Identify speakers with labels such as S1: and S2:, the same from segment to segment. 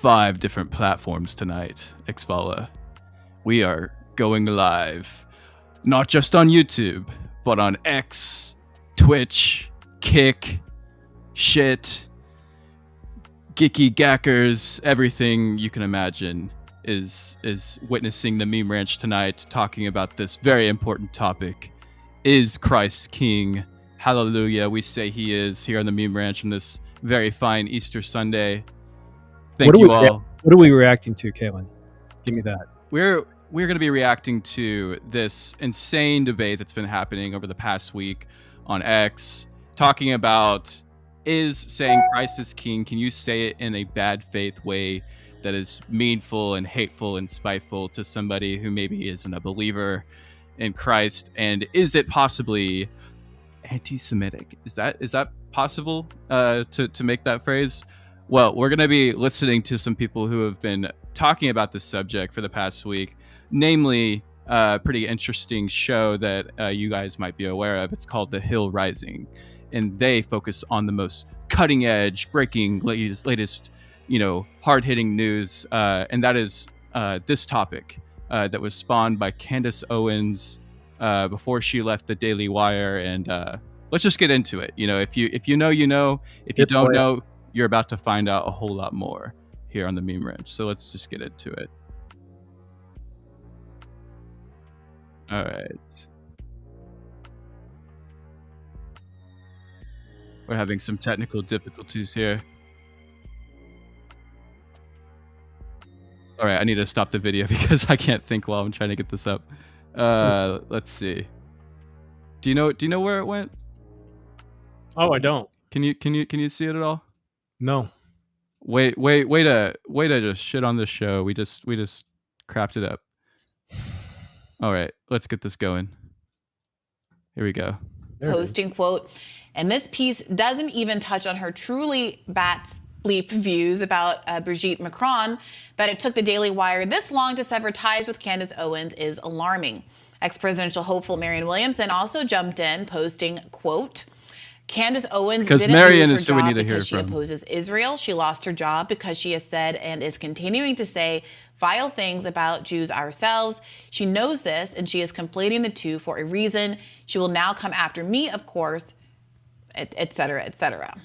S1: 5 different platforms tonight, XVALA. We are going live, not just on YouTube, but on X, Twitch, Kick, Shit, Geeky Gackers, everything you can imagine is witnessing the Meme Ranch tonight, talking about this very important topic. Is Christ King? Hallelujah, we say he is here on the Meme Ranch on this very fine Easter Sunday. Thank you all.
S2: What are we reacting to, Caitlin? Give me that.
S1: We're going to be reacting to this insane debate that's been happening over the past week on X, talking about, is saying Christ is King, can you say it in a bad faith way that is meanful and hateful and spiteful to somebody who maybe isn't a believer in Christ? And is it possibly anti-Semitic? Is that possible to make that phrase? Well, we're going to be listening to some people who have been talking about this subject for the past week, namely a pretty interesting show that you guys might be aware of. It's called The Hill Rising, and they focus on the most cutting edge, breaking, latest hard-hitting news, and that is this topic that was spawned by Candace Owens before she left the Daily Wire. And let's just get into it. If you know, if you don't know, you're about to find out a whole lot more here on the Meme Ranch. So let's just get into it. All right. We're having some technical difficulties here. All right, I need to stop the video because I can't think while I'm trying to get this up. Let's see. Do you know where it went?
S2: Oh, I don't.
S1: Can you see it at all?
S2: No.
S1: Way to just shit on this show. We just crapped it up. All right, let's get this going. Here we go.
S3: Posting quote, and this piece doesn't even touch on her truly bat's bleep views about Brigitte Macron. That it took the Daily Wire this long to sever ties with Candace Owens is alarming. Ex-presidential hopeful Marianne Williamson also jumped in, posting quote, Candace Owens didn't lose her job because she opposes Israel. She lost her job because she has said and is continuing to say vile things about Jews ourselves. She knows this, and she is conflating the two for a reason. She will now come after me, of course, et cetera, et cetera.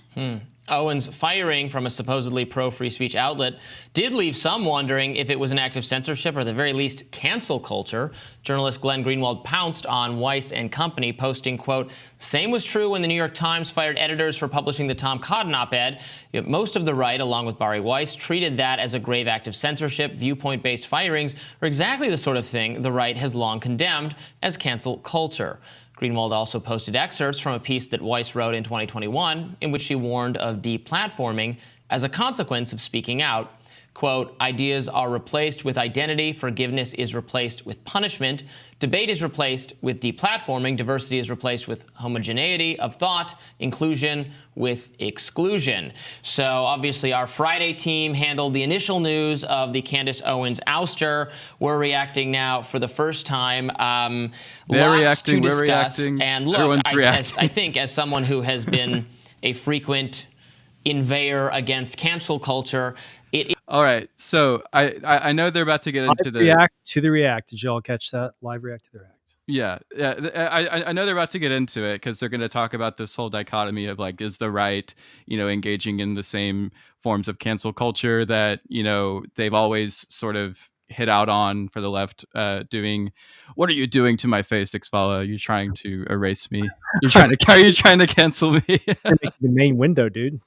S4: Owens' firing from a supposedly pro-free speech outlet did leave some wondering if it was an act of censorship or at the very least cancel culture. Journalist Glenn Greenwald pounced on Weiss and company, posting, quote, same was true when the New York Times fired editors for publishing the Tom Cotton op-ed. Yet most of the right, along with Bari Weiss, treated that as a grave act of censorship. Viewpoint-based firings are exactly the sort of thing the right has long condemned as cancel culture. Greenwald also posted excerpts from a piece that Weiss wrote in 2021 in which she warned of deplatforming as a consequence of speaking out. Quote, ideas are replaced with identity, forgiveness is replaced with punishment, debate is replaced with deplatforming, diversity is replaced with homogeneity of thought, inclusion with exclusion. So obviously our Friday team handled the initial news of the Candace Owens ouster. We're reacting now for the first time.
S1: We're
S4: lots to
S1: reacting.
S4: discuss. And look, I think as someone who has been a frequent inveyor against cancel culture,
S1: all right, so I know they're about to get into the
S2: react to the react. Did you all catch that? Live react to the react.
S1: Yeah. I know they're about to get into it because they're going to talk about this whole dichotomy of like, is the right, engaging in the same forms of cancel culture that they've always sort of hit out on for the left, doing. What are you doing to my face, XVALA? Are you trying to erase me? Are you trying to cancel me?
S2: The main window, dude.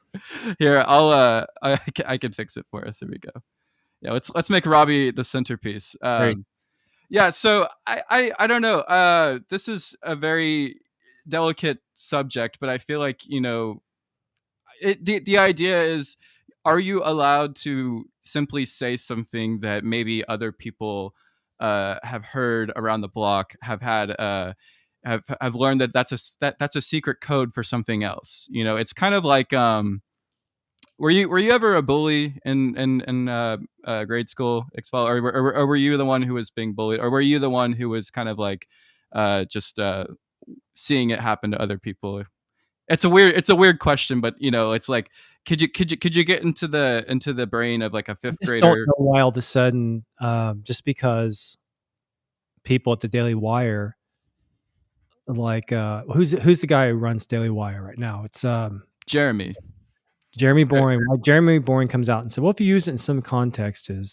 S1: Here, I can fix it for us. Here we go. Yeah, let's make Robbie the centerpiece. Yeah, so I don't know. This is a very delicate subject, but I feel like the idea is, are you allowed to simply say something that maybe other people have heard around the block, have had have learned that that's a secret code for something else? It's kind of like were you ever a bully in grade school, XVALA, or were you the one who was being bullied, or were you the one who was kind of like just seeing it happen to other people? It's a weird question, but it's like, could you get into the brain of like a
S2: I
S1: fifth
S2: just don't
S1: grader?
S2: know why all of a sudden, just because people at the Daily Wire, like who's the guy who runs Daily Wire right now? It's
S1: Jeremy.
S2: Jeremy Boring. Why Jeremy Boring comes out and said, well, if you use it in some context, it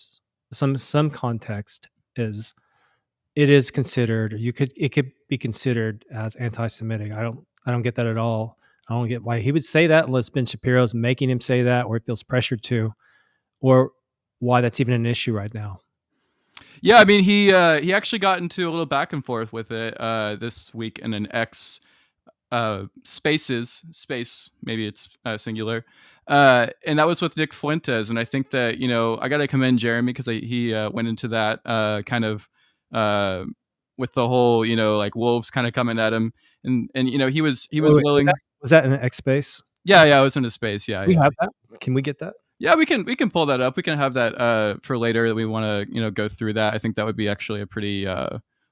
S2: is considered, it could be considered as anti-Semitic. I don't get that at all. I don't get why he would say that unless Ben Shapiro's making him say that, or he feels pressured to, or why that's even an issue right now.
S1: Yeah, I mean, he actually got into a little back and forth with it this week in an X space, maybe it's singular, and that was with Nick Fuentes. And I think that I got to commend Jeremy because he went into that kind of with the whole like wolves kind of coming at him, and he was willing.
S2: Was that in an X space?
S1: Yeah, I was in a space. Yeah,
S2: we have that. Can we get that?
S1: Yeah, we can pull that up. We can have that for later. We want to go through that. I think that would be actually a pretty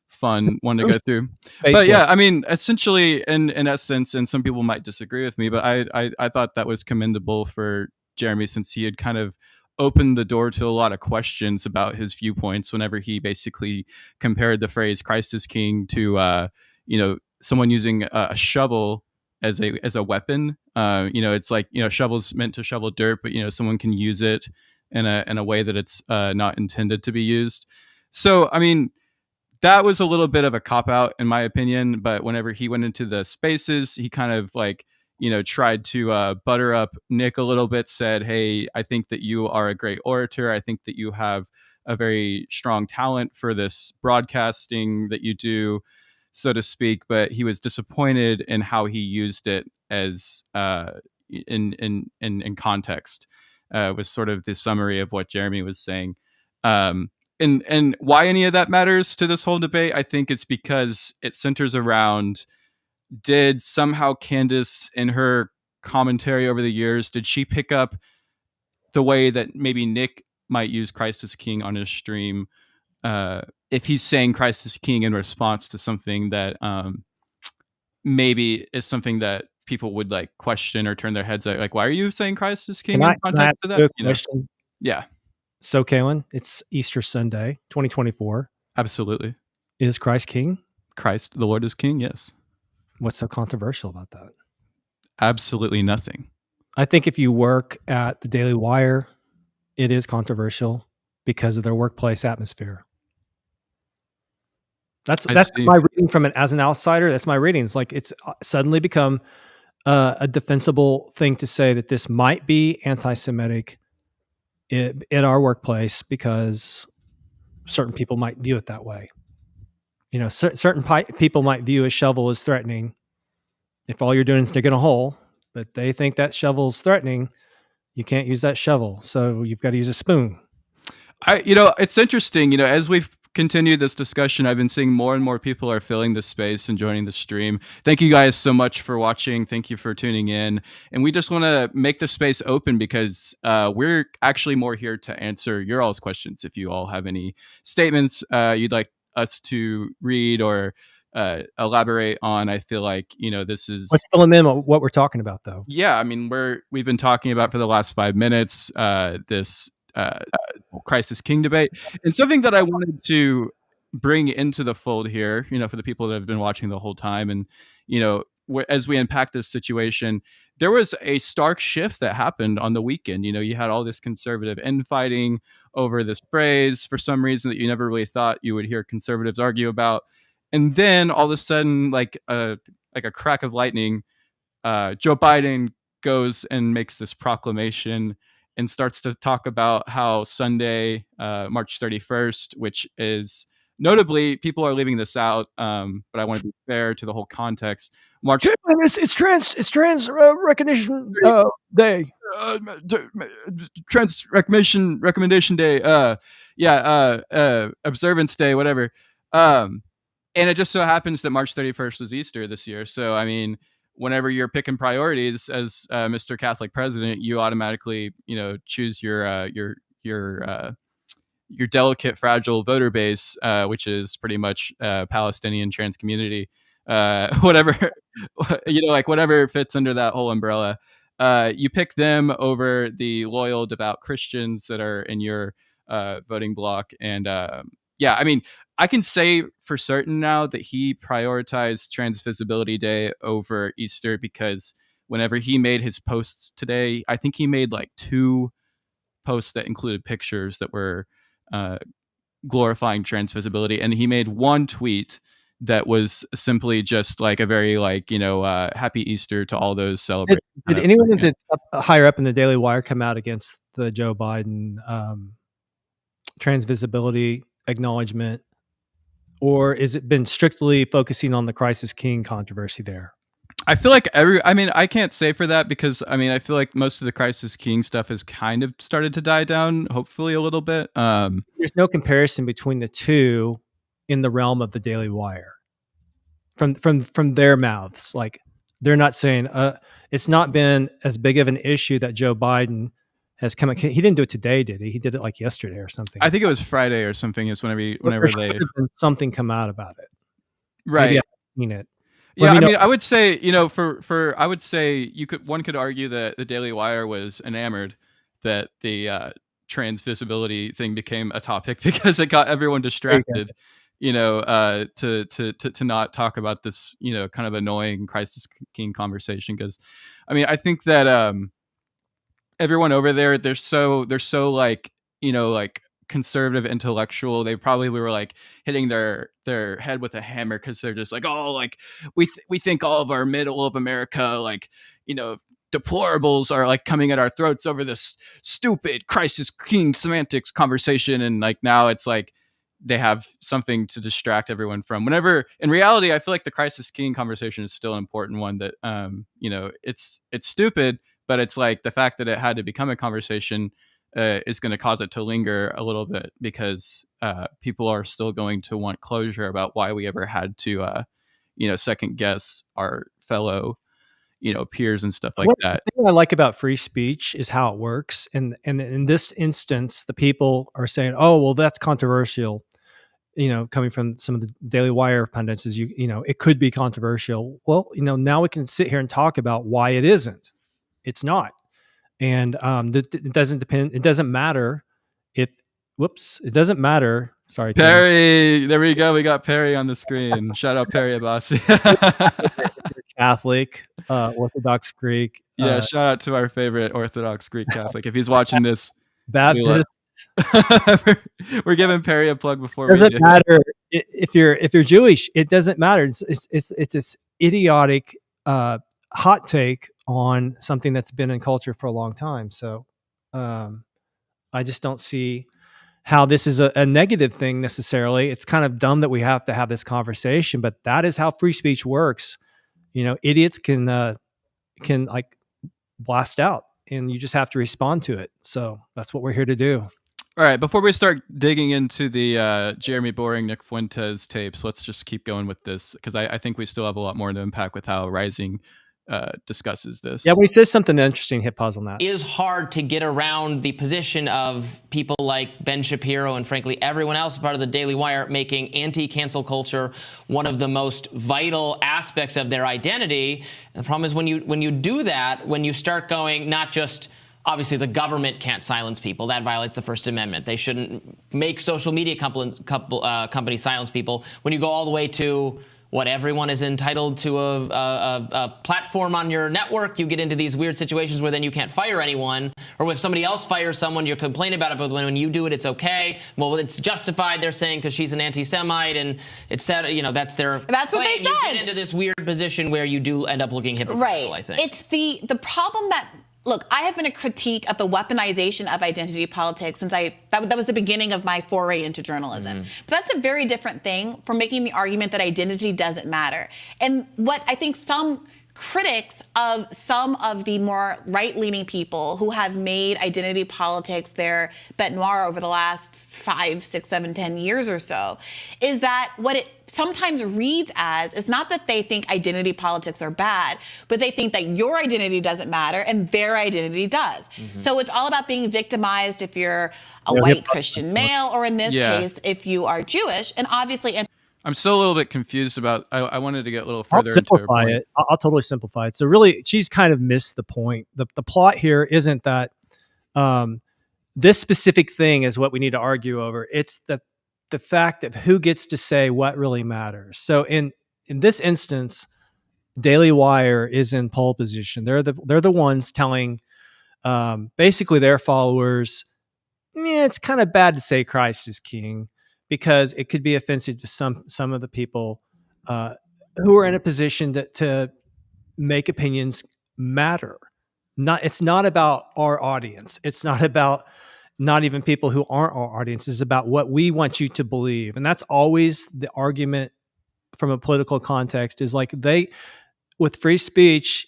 S1: fun one to go through. But yeah, I mean, essentially, in essence, and some people might disagree with me, but I thought that was commendable for Jeremy, since he had kind of opened the door to a lot of questions about his viewpoints whenever he basically compared the phrase "Christ is King" to someone using a shovel as a weapon. It's like shovel's meant to shovel dirt, but someone can use it in a way that it's not intended to be used. So I mean, that was a little bit of a cop out in my opinion. But whenever he went into the spaces, he kind of like tried to butter up Nick a little bit. Said, "Hey, I think that you are a great orator. I think that you have a very strong talent for this broadcasting that you do, so to speak." But he was disappointed in how he used it as in context. Was sort of the summary of what Jeremy was saying. And why any of that matters to this whole debate, I think it's because it centers around, did somehow Candace, in her commentary over the years, did she pick up the way that maybe Nick might use Christ is King on his stream, if he's saying Christ is King in response to something that maybe is something that people would like question or turn their heads at, like, why are you saying Christ is King in context to that?
S2: Question?
S1: Yeah.
S2: So, Kalen, it's Easter Sunday, 2024.
S1: Absolutely.
S2: Is Christ King?
S1: Christ, the Lord is King, yes.
S2: What's so controversial about that?
S1: Absolutely nothing.
S2: I think if you work at the Daily Wire, it is controversial because of their workplace atmosphere. That's my reading from it as an outsider. That's my reading. It's like it's suddenly become a defensible thing to say that this might be anti-Semitic in our workplace because certain people might view it that way. Certain people might view a shovel as threatening if all you're doing is digging a hole, but they think that shovel's threatening. You can't use that shovel, so you've got to use a spoon.
S1: It's interesting. As we've continued this discussion, I've been seeing more and more people are filling this space and joining the stream. Thank you guys so much for watching. Thank you for tuning in. And we just want to make the space open because we're actually more here to answer your all's questions. If you all have any statements you'd like us to read or elaborate on, I feel like this is.
S2: Let's fill them in on what we're talking about, though.
S1: Yeah, I mean, we've been talking about for the last 5 minutes this Christ is King debate, and something that I wanted to bring into the fold here, for the people that have been watching the whole time, and as we unpack this situation, there was a stark shift that happened on the weekend. You had all this conservative infighting over this phrase for some reason that you never really thought you would hear conservatives argue about. And then all of a sudden, like a crack of lightning, Joe Biden goes and makes this proclamation and starts to talk about how Sunday, March 31st, which is notably, people are leaving this out, but I want to be fair to the whole context.
S2: It's trans recognition day.
S1: Trans recommendation day. Observance day, whatever. And it just so happens that March 31st was Easter this year. So, I mean, whenever you're picking priorities as Mr. Catholic president, you automatically, choose your delicate, fragile voter base, which is pretty much Palestinian trans community, whatever, whatever fits under that whole umbrella. you pick them over the loyal, devout Christians that are in your voting bloc. And yeah, I mean, I can say for certain now that he prioritized Trans Visibility Day over Easter, because whenever he made his posts today, I think he made like 2 posts that included pictures that were glorifying trans visibility, and he made 1 tweet that was simply just like a very like, happy Easter to all those celebrating.
S2: Did anyone that higher up in the Daily Wire come out against the Joe Biden trans visibility acknowledgement, or is it been strictly focusing on the Crisis King controversy there?
S1: I feel like I can't say for that, because I feel like most of the Crisis King stuff has kind of started to die down, hopefully a little bit.
S2: There's no comparison between the two in the realm of the Daily Wire from their mouths. Like, they're not saying it's not been as big of an issue that Joe Biden has come. He didn't do it today, did he? He did it like yesterday or something.
S1: I think it was Friday or something. Is whenever they
S2: something come out about it,
S1: right?
S2: Maybe I've seen it.
S1: Yeah, I mean, I would say, I would say one could argue that the Daily Wire was enamored that the trans visibility thing became a topic, because it got everyone distracted, to not talk about this, kind of annoying Crisis King conversation. Because, I think that everyone over there, they're so like, like conservative intellectual. They probably were like hitting their head with a hammer, because they're just like, oh, like we think all of our middle of America, like, deplorables are like coming at our throats over this stupid Crisis King semantics conversation. And like, now it's like they have something to distract everyone from, whenever in reality I feel like the Crisis King conversation is still an important one. That it's stupid, but it's like the fact that it had to become a conversation is going to cause it to linger a little bit, because people are still going to want closure about why we ever had to, second guess our fellow, peers and stuff like that.
S2: The thing I like about free speech is how it works. And in this instance, the people are saying, oh, well, that's controversial. Coming from some of the Daily Wire pundits, is it could be controversial. Well, now we can sit here and talk about why it isn't. It's not. And it doesn't depend. It doesn't matter if. Whoops! It doesn't matter. Sorry,
S1: Perry. There we go. We got Perry on the screen. Shout out Perry Abbasi.
S2: Catholic, Orthodox Greek.
S1: Yeah, shout out to our favorite Orthodox Greek Catholic. If he's watching this,
S2: Baptist.
S1: We're giving Perry a plug before
S2: it doesn't matter if you're Jewish. It doesn't matter. It's this idiotic hot take on something that's been in culture for a long time. So I just don't see how this is a negative thing necessarily. It's kind of dumb that we have to have this conversation, but that is how free speech works. Idiots can like blast out, and you just have to respond to it. So that's what we're here to do.
S1: All right, before we start digging into the Jeremy Boring, Nick Fuentes tapes, let's just keep going with this, because I think we still have a lot more to unpack with how Rising discusses this.
S2: Yeah, we said something interesting. Hit pause on that.
S4: It is hard to get around the position of people like Ben Shapiro and frankly everyone else part of the Daily Wire making anti-cancel culture one of the most vital aspects of their identity. And the problem is when you do that, when you start going, not just obviously the government can't silence people, that violates the First Amendment. They shouldn't make social media companies silence people. When you go all the way to what everyone is entitled to a platform on your network, you get into these weird situations where then you can't fire anyone, or if somebody else fires someone, you're complaining about it, but when you do it, it's okay. Well, it's justified, they're saying, because she's an anti-Semite, and it's said, that's their
S3: That's
S4: claim.
S3: what they said.
S4: You get into this weird position where you do end up looking hypocritical, I think.
S3: It's the problem that, look, I have been a critique of the weaponization of identity politics since that was the beginning of my foray into journalism. But that's a very different thing from making the argument that identity doesn't matter. And what I think some critics of some of the more right-leaning people who have made identity politics their bête noire over the last 5, 6, 7, 10 years or so, is that what it sometimes reads as is not that they think identity politics are bad, but they think that your identity doesn't matter and their identity does. So it's all about being victimized if you're a white Christian male, or in this case, if you are Jewish. And obviously,
S1: I'm still a little bit confused about. I wanted to get a little
S2: I'll
S1: further into her
S2: simplify
S1: point.
S2: it. I'll totally simplify it. So really, she's kind of missed the point. The plot here isn't that this specific thing is what we need to argue over. It's the fact of who gets to say what really matters. So in this instance, Daily Wire is in pole position. They're the ones telling basically their followers, it's kind of bad to say Christ is king because it could be offensive to some of the people who are in a position to make opinions matter. It's not about our audience. It's not about not even people who aren't our audience. It's about what we want you to believe. And that's always the argument from a political context is like with free speech,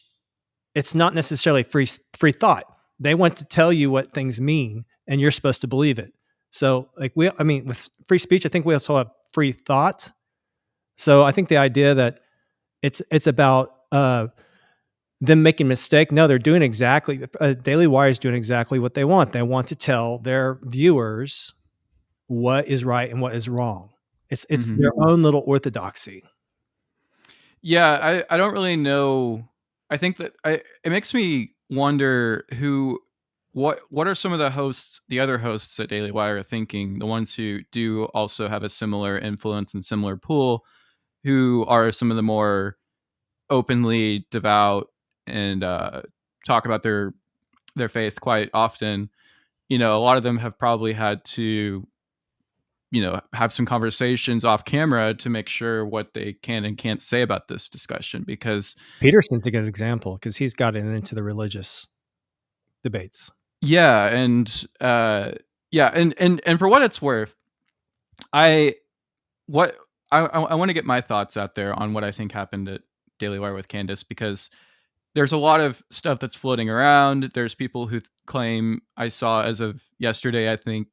S2: it's not necessarily free thought. They want to tell you what things mean and you're supposed to believe it. So like with free speech, I think we also have free thought. So I think the idea that it's about them making a mistake. No, they're doing exactly. Daily Wire is doing exactly what they want. They want to tell their viewers what is right and what is wrong. It's their own little orthodoxy.
S1: Yeah, I don't really know. I think that it makes me wonder what are some of the other hosts at Daily Wire thinking, the ones who do also have a similar influence and similar pull, who are some of the more openly devout and talk about their faith quite often. A lot of them have probably had to have some conversations off camera to make sure what they can and can't say about this discussion, because
S2: Peterson's a good example because he's gotten into the religious debates.
S1: Yeah, and for what it's worth, I want to get my thoughts out there on what I think happened at Daily Wire with Candace, because there's a lot of stuff that's floating around. There's people who claim, I saw as of yesterday, I think,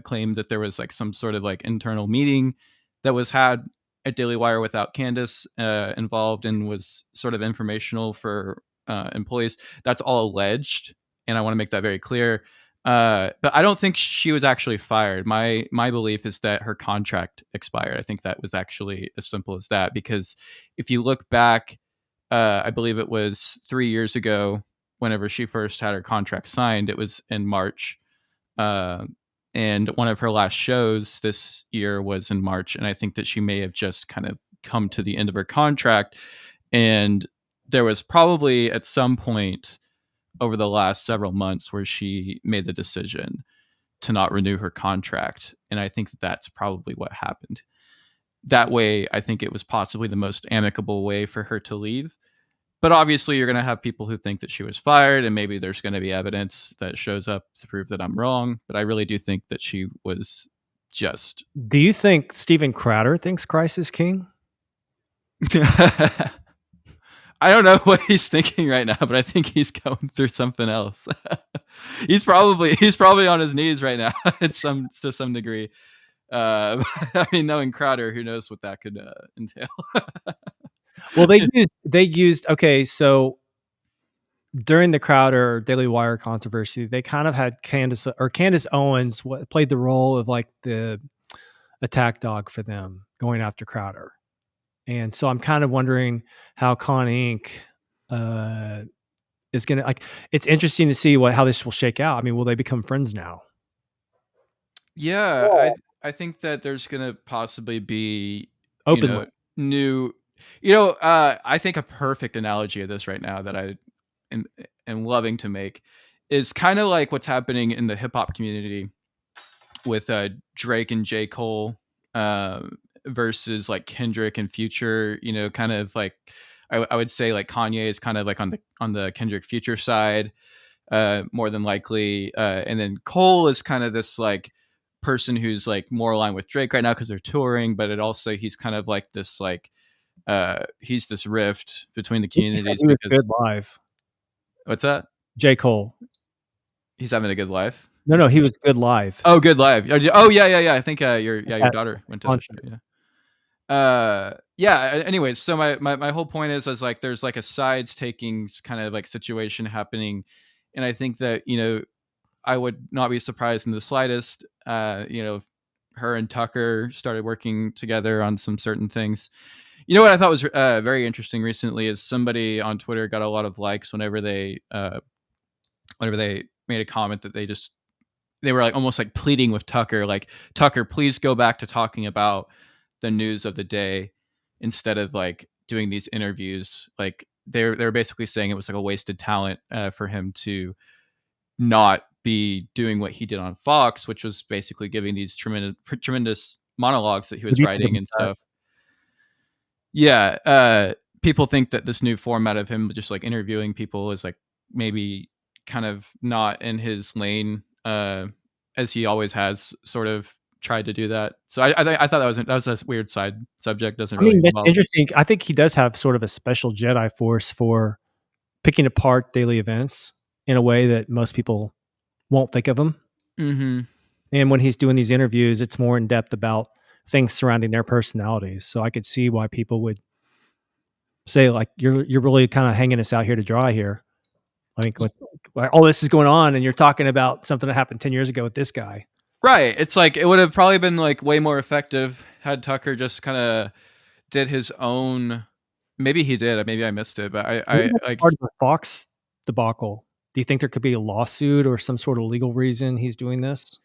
S1: claimed that there was like some sort of like internal meeting that was had at Daily Wire without Candace involved and was sort of informational for employees. That's all alleged, and I want to make that very clear. But I don't think she was actually fired. My belief is that her contract expired. I think that was actually as simple as that, because if you look back, I believe it was 3 years ago, whenever she first had her contract signed, it was in March. And one of her last shows this year was in March. And I think that she may have just kind of come to the end of her contract. And there was probably at some point over the last several months where she made the decision to not renew her contract. And I think that that's probably what happened. That way, I think it was possibly the most amicable way for her to leave. But obviously, you're going to have people who think that she was fired, and maybe there's going to be evidence that shows up to prove that I'm wrong. But I really do think that she was just...
S2: Do you think Steven Crowder thinks Christ is king?
S1: I don't know what he's thinking right now, but I think he's going through something else. He's probably on his knees right now to some degree. I mean, knowing Crowder, who knows what that could entail.
S2: Well, they used okay. So during the Crowder Daily Wire controversy, they kind of had Candace Owens played the role of like the attack dog for them going after Crowder. And so I'm kind of wondering how Con Inc. Is going to like. It's interesting to see how this will shake out. I mean, will they become friends now?
S1: Yeah, I think that there's going to possibly be
S2: Openly.
S1: new. I think a perfect analogy of this right now that I am loving to make is kind of like what's happening in the hip hop community with Drake and J. Cole versus like Kendrick and Future. Kind of like I would say like Kanye is kind of like on the Kendrick Future side, more than likely, and then Cole is kind of this like person who's like more aligned with Drake right now because they're touring, but he's kind of like this like he's this rift between the communities.
S2: He was good live.
S1: What's that?
S2: J. Cole.
S1: He's having a good life.
S2: No, he was good live.
S1: Oh, good live. Oh, yeah. I think your daughter went to the show. Yeah. Anyways, so my whole point is like there's like a sides takings kind of like situation happening, and I think that I would not be surprised in the slightest. her and Tucker started working together on some certain things. You know what I thought was very interesting recently is somebody on Twitter got a lot of likes whenever they made a comment that they were like almost like pleading with Tucker, like, Tucker, please go back to talking about the news of the day instead of like doing these interviews. Like they're basically saying it was like a wasted talent for him to not be doing what he did on Fox, which was basically giving these tremendous monologues that he was writing and stuff. Yeah, people think that this new format of him just like interviewing people is like maybe kind of not in his lane, as he always has sort of tried to do that. So I thought that was a weird side subject. Doesn't really
S2: that's
S1: involve.
S2: interesting. I think he does have sort of a special Jedi force for picking apart daily events in a way that most people won't think of them.
S1: Mm-hmm.
S2: And when he's doing these interviews, it's more in depth about things surrounding their personalities. So I could see why people would say, like, you're really kind of hanging us out here to dry here. Like, all this is going on, and you're talking about something that happened 10 years ago with this guy.
S1: Right. It's like, it would have probably been like way more effective had Tucker just kind of did his own. Maybe he did. Maybe I missed it, but I like
S2: part of the Fox debacle. Do you think there could be a lawsuit or some sort of legal reason he's doing this?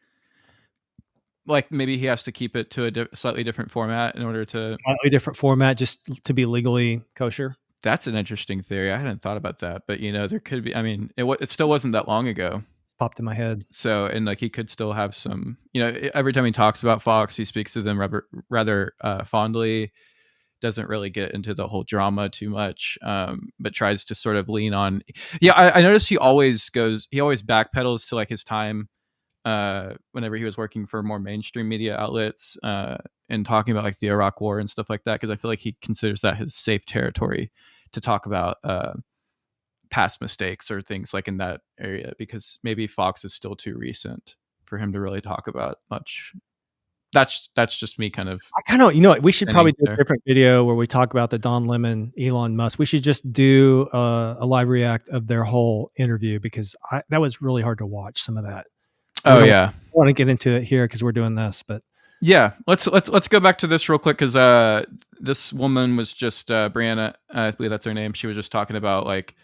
S1: Like maybe he has to keep it to a slightly different format in order to
S2: Slightly different format just to be legally kosher.
S1: That's an interesting theory. I hadn't thought about that, but there could be. I mean, it still wasn't that long ago.
S2: It's popped in my head.
S1: So, and like he could still have some. Every time he talks about Fox, he speaks to them rather fondly. Doesn't really get into the whole drama too much, but tries to sort of lean on. Yeah, I noticed he always backpedals to like his time whenever he was working for more mainstream media outlets and talking about like the Iraq War and stuff like that, because I feel like he considers that his safe territory to talk about past mistakes or things like in that area, because maybe Fox is still too recent for him to really talk about much. That's just me kind of.
S2: We should probably do a different video where we talk about the Don Lemon, Elon Musk. We should just do a live react of their whole interview, because that was really hard to watch, some of that.
S1: Oh yeah,
S2: I want to get into it here because we're doing this, but
S1: yeah, let's go back to this real quick, because this woman was just Brianna, I believe that's her name. She was just talking about like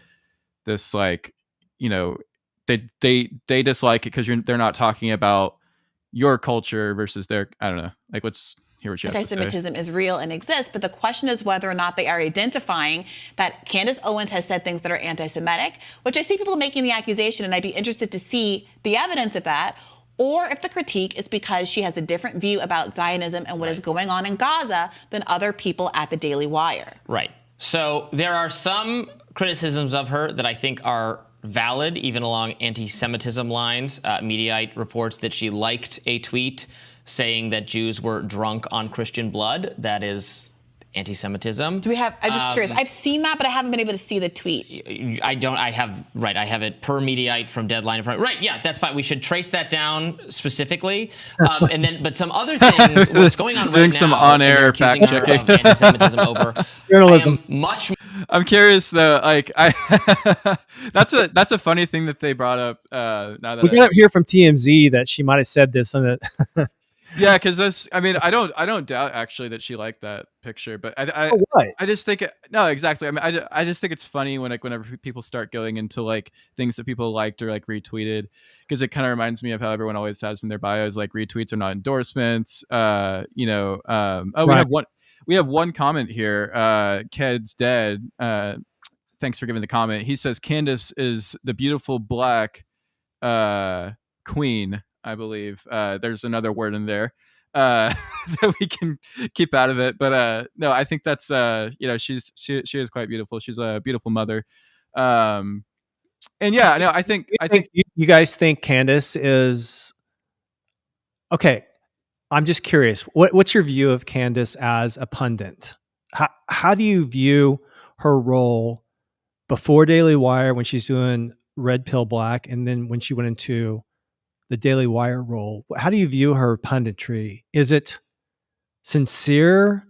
S1: this, like they dislike it because they're not talking about your culture versus their. I don't know. Like, let's hear what you have to say.
S3: Anti-Semitism is real and exists, but the question is whether or not they are identifying that Candace Owens has said things that are anti-Semitic, which I see people making the accusation, and I'd be interested to see the evidence of that, or if the critique is because she has a different view about Zionism and what is going on in Gaza than other people at the Daily Wire.
S4: Right. So there are some criticisms of her that I think are valid, even along anti-Semitism lines. Mediaite reports that she liked a tweet saying that Jews were drunk on Christian blood. That is anti-Semitism.
S3: I'm just curious. I've seen that, but I haven't been able to see the tweet.
S4: I have it per Mediaite from Deadline. Right, yeah, that's fine. We should trace that down specifically. But some other things, what's going on right now.
S1: Doing some on-air fact checking.
S4: Anti-Semitism over.
S2: Journalism.
S1: I'm curious though. Like, that's a funny thing that they brought up. Now that
S2: we got to hear from TMZ that she might have said this on it.
S1: Yeah, because I don't doubt actually that she liked that picture, but I just think no, exactly. I mean, I just think it's funny whenever people start going into like things that people liked or like retweeted, because it kind of reminds me of how everyone always has in their bios like retweets are not endorsements.
S2: Right.
S1: We have one comment here. Ked's dead. Thanks for giving the comment. He says Candace is the beautiful black queen. I believe there's another word in there that we can keep out of it, but no, I think that's she is quite beautiful. She's a beautiful mother, and yeah, no, I think
S2: you guys think Candace is okay. I'm just curious. What's your view of Candace as a pundit? How do you view her role before Daily Wire when she's doing Red Pill Black, and then when she went into the Daily Wire role? How do you view her punditry? Is it sincere,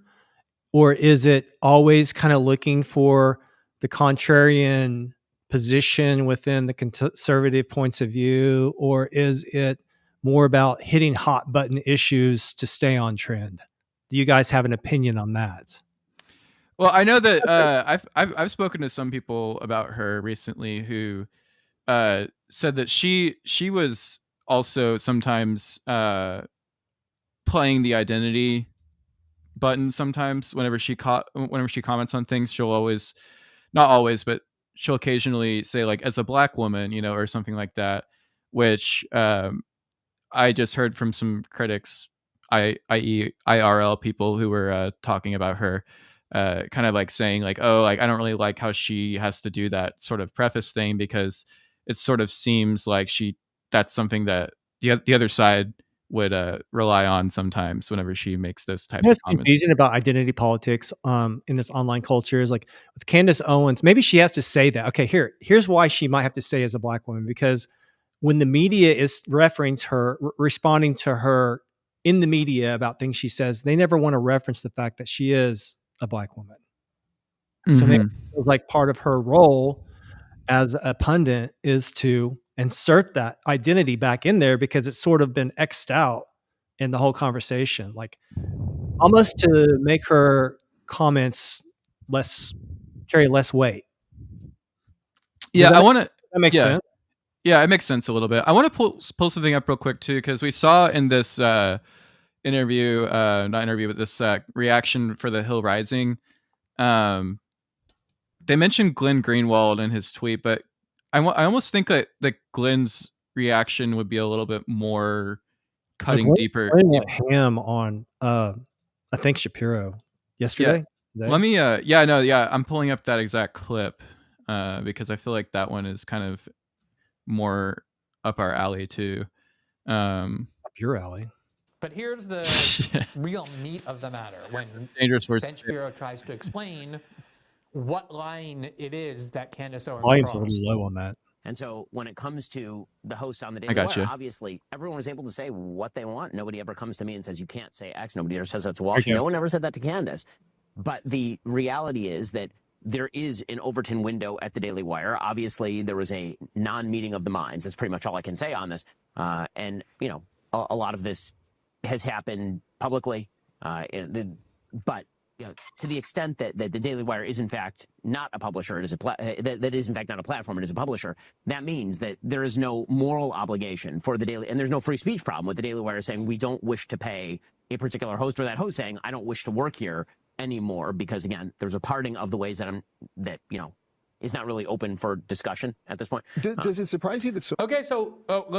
S2: or is it always kind of looking for the contrarian position within the conservative points of view, or is it more about hitting hot button issues to stay on trend? Do you guys have an opinion on that?
S1: Well, I know that I've spoken to some people about her recently who said that she was also sometimes playing the identity button. Sometimes whenever she comments on things, she'll always, not always, but she'll occasionally say like, as a black woman, or something like that, which I just heard from some critics, i.e. IRL people who were talking about her, kind of like saying like, oh, like I don't really like how she has to do that sort of preface thing, because it sort of seems like that's something that the other side would rely on sometimes whenever she makes those types of
S2: What's
S1: comments.
S2: confusing about identity politics in this online culture is like with Candace Owens, maybe she has to say that. Okay, here's why she might have to say as a black woman, because when the media is referencing her, responding to her in the media about things she says, they never want to reference the fact that she is a black woman. So maybe it was like part of her role as a pundit is to insert that identity back in there, because it's sort of been X'd out in the whole conversation, like almost to make her comments carry less weight.
S1: Yeah, I want to.
S2: That makes sense.
S1: Yeah, it makes sense a little bit. I want to pull something up real quick too, because we saw in this interview, not interview, but this reaction for the Hill Rising, they mentioned Glenn Greenwald in his tweet, but I almost think that Glenn's reaction would be a little bit more cutting deeper.
S2: Glenn went ham on I think Shapiro yesterday.
S1: Yeah. Let me I'm pulling up that exact clip because I feel like that one is kind of more up our alley too.
S2: Up your alley.
S5: But here's the real meat of the matter when Ben Shapiro tries to explain what line it is that Candace Owens
S2: Line's
S5: crossed.
S2: a little low on that.
S6: And so when it comes to the host on the Daily Wire, obviously everyone is able to say what they want. Nobody ever comes to me and says, you can't say X. Nobody ever says that to Walsh. No one ever said that to Candace. But the reality is that there is an Overton window at the Daily Wire. Obviously, there was a non-meeting of the minds. That's pretty much all I can say on this. And, a lot of this has happened publicly. But to the extent that the Daily Wire is in fact not a publisher, it is that is in fact not a platform, it is a publisher. That means that there is no moral obligation for the Daily, and there's no free speech problem with the Daily Wire saying we don't wish to pay a particular host, or that host saying I don't wish to work here anymore, because again, there's a parting of the ways that is not really open for discussion at this point.
S7: Does it surprise you that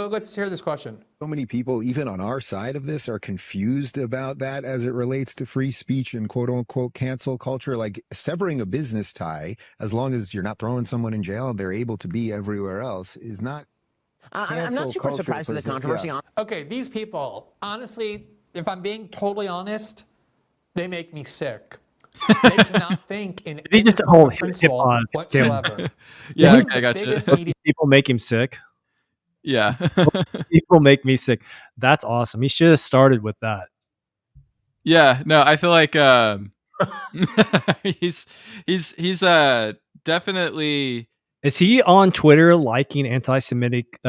S5: let's hear this question.
S7: So many people, even on our side of this, are confused about that as it relates to free speech and quote unquote cancel culture? Like severing a business tie, as long as you're not throwing someone in jail, they're able to be everywhere else, is not.
S6: I'm not super surprised with the controversy.
S5: Yeah. Okay, these people, honestly, if I'm being totally honest, they make me sick. They cannot think in any sort of principle whatsoever.
S1: Yeah, okay, I gotcha.
S2: People make him sick.
S1: Yeah.
S2: People make me sick. That's awesome. He should have started with that.
S1: Yeah, no, I feel like he's definitely.
S2: Is he on Twitter liking anti-Semitic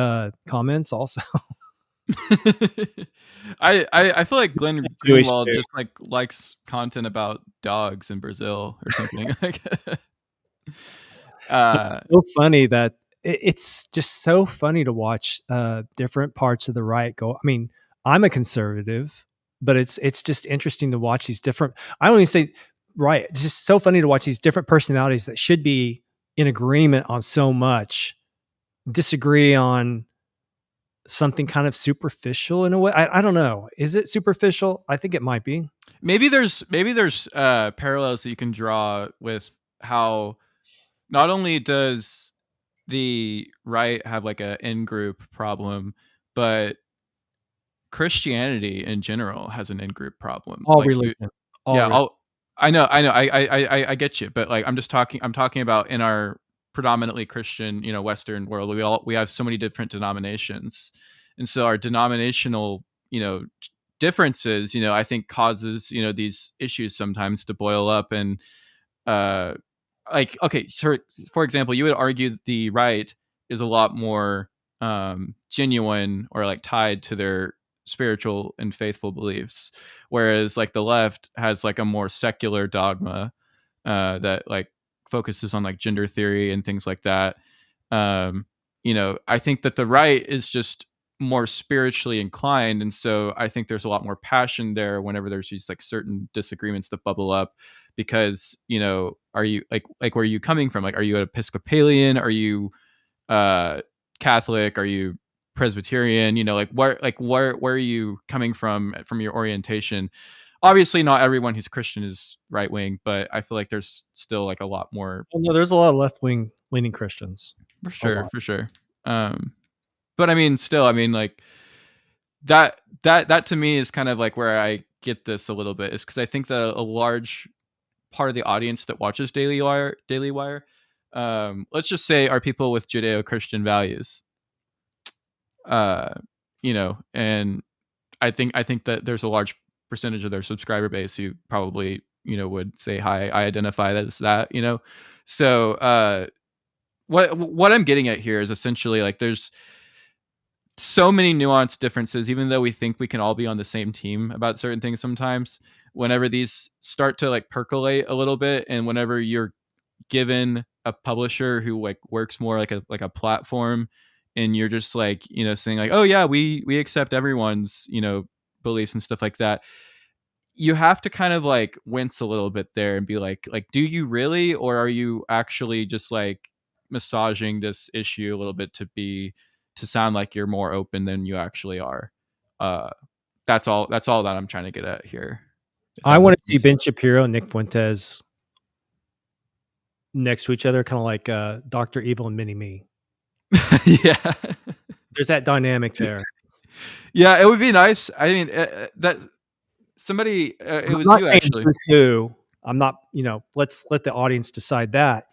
S2: comments also?
S1: I feel like Glenn Greenwald just likes content about dogs in Brazil or something.
S2: It's so funny that it's just so funny to watch different parts of the right go. I mean, I'm a conservative, but it's just interesting to watch these different. I don't even say right. It's just so funny to watch these different personalities that should be in agreement on so much, disagree on something kind of superficial in a way. I don't know. Is it superficial? I think it might be.
S1: Maybe there's parallels that you can draw with how not only does the right have like a in-group problem, but Christianity in general has an in-group problem.
S2: All religion.
S1: I know. I get you, but like I'm talking about in our predominantly Christian, Western world, we have so many different denominations, and so our denominational, differences, I think causes, these issues sometimes to boil up. And okay, so for example, you would argue that the right is a lot more genuine or like tied to their spiritual and faithful beliefs, whereas like the left has like a more secular dogma that like focuses on like gender theory and things like that. I think that the right is just more spiritually inclined, and so I think there's a lot more passion there whenever there's these like certain disagreements that bubble up, because are you like where are you coming from? Like, are you an Episcopalian? Are you Catholic? Are you Presbyterian? Where are you coming from your orientation? Obviously not everyone who's Christian is right wing, but I feel like there's still like a lot more.
S2: Well, no, there's a lot of left wing leaning Christians.
S1: For sure. But I mean, still, I mean, like that to me is kind of like where I get this a little bit, is because I think that a large part of the audience that watches Daily Wire, let's just say, are people with Judeo-Christian values. And I think that there's a large percentage of their subscriber base who probably, would say, hi, I identify as that, So what I'm getting at here is essentially like there's so many nuanced differences, even though we think we can all be on the same team about certain things sometimes. Whenever these start to like percolate a little bit, and whenever you're given a publisher who like works more like a platform, and you're just like, saying like, oh yeah, we accept everyone's, beliefs and stuff like that, you have to kind of like wince a little bit there and be like, do you really, or are you actually just like massaging this issue a little bit to sound like you're more open than you actually are? That's all that I'm trying to get at here.
S2: I want to see Ben Shapiro and Nick Fuentes next to each other, kind of like Dr. Evil and Mini-Me.
S1: Yeah.
S2: There's that dynamic there.
S1: Yeah, it would be nice. I mean, that somebody, it was you actually.
S2: Who, I'm not, let's let the audience decide that.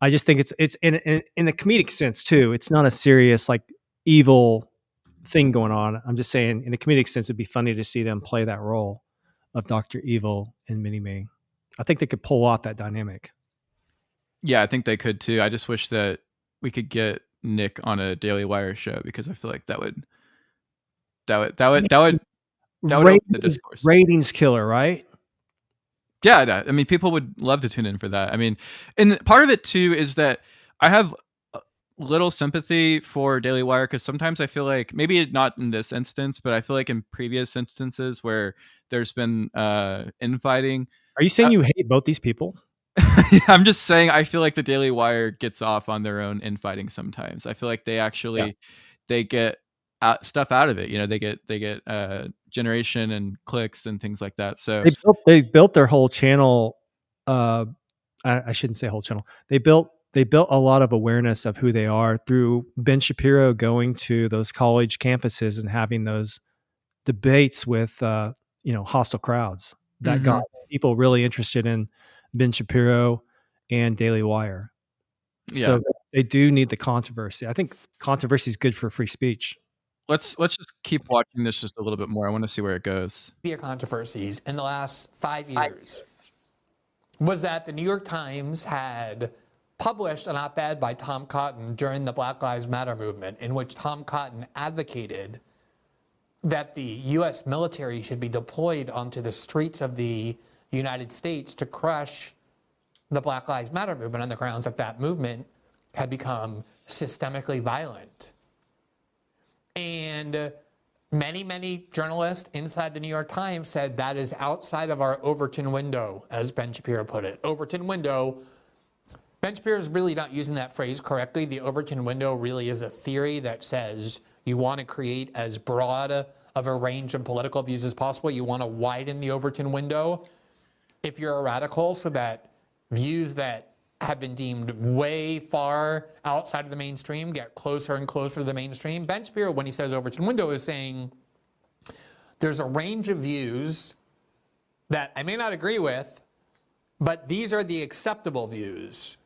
S2: I just think it's in a comedic sense too. It's not a serious like evil thing going on. I'm just saying, in a comedic sense, it'd be funny to see them play that role of Dr. Evil and Mini-Me. I think they could pull off that dynamic.
S1: Yeah, I think they could too. I just wish that we could get Nick on a Daily Wire show, because I feel like that would open the discourse.
S2: Ratings killer, right?
S1: Yeah, I mean, people would love to tune in for that. I mean, and part of it too is that I have little sympathy for Daily Wire, because sometimes I feel like, maybe not in this instance, but I feel like in previous instances where there's been infighting.
S2: Are you saying you hate both these people?
S1: I'm just saying I feel like the Daily Wire gets off on their own infighting sometimes. I feel like they actually they get stuff out of it. They get generation and clicks and things like that. So
S2: they built their whole channel. I shouldn't say whole channel. They built a lot of awareness of who they are through Ben Shapiro going to those college campuses and having those debates with hostile crowds that got people really interested in Ben Shapiro and Daily Wire. Yeah. So they do need the controversy. I think controversy is good for free speech.
S1: Let's just keep watching this just a little bit more. I want to see where it goes.
S5: The controversies in the last 5 years was that the New York Times had published an op-ed by Tom Cotton during the Black Lives Matter movement, in which Tom Cotton advocated that the U.S. military should be deployed onto the streets of the United States to crush the Black Lives Matter movement on the grounds that that movement had become systemically violent. And many journalists inside the New York Times said that is outside of our Overton window, as Ben Shapiro put it. Overton window. Ben Shapiro is really not using that phrase correctly. The Overton window really is a theory that says you want to create as broad of a range of political views as possible. You want to widen the Overton window if you're a radical, so that views that have been deemed way far outside of the mainstream get closer and closer to the mainstream. Ben Shapiro, when he says Overton window, is saying there's a range of views that I may not agree with, but these are the acceptable views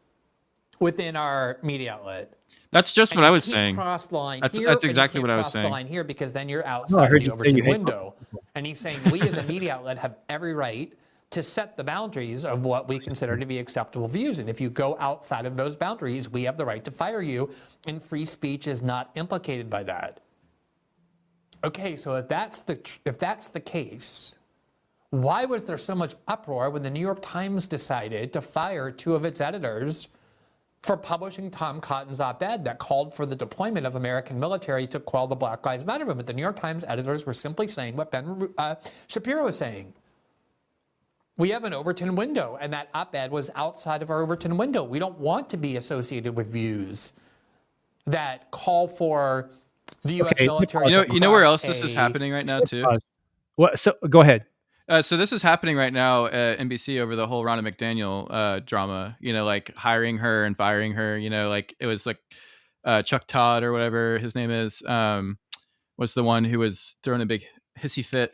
S5: within our media outlet.
S1: That's just what I was saying.
S5: Cross the line
S1: that's
S5: here,
S1: exactly what I was
S5: cross
S1: saying.
S5: The line here, because then you're outside the Overton window. And he's saying we as a media outlet have every right to set the boundaries of what we consider to be acceptable views. And if you go outside of those boundaries, we have the right to fire you, and free speech is not implicated by that. Okay, so if that's the case, why was there so much uproar when the New York Times decided to fire 2 of its editors for publishing Tom Cotton's op-ed that called for the deployment of American military to quell the Black Lives Matter movement? The New York Times editors were simply saying what Ben Shapiro was saying. We have an Overton window, and that op-ed was outside of our Overton window. We don't want to be associated with views that call for the U.S. military.
S1: You know where else this is happening right now too?
S2: What? So go ahead.
S1: So this is happening right now at NBC over the whole Ronna McDaniel drama. You know, like hiring her and firing her. You know, like it was like Chuck Todd or whatever his name is was the one who was throwing a big hissy fit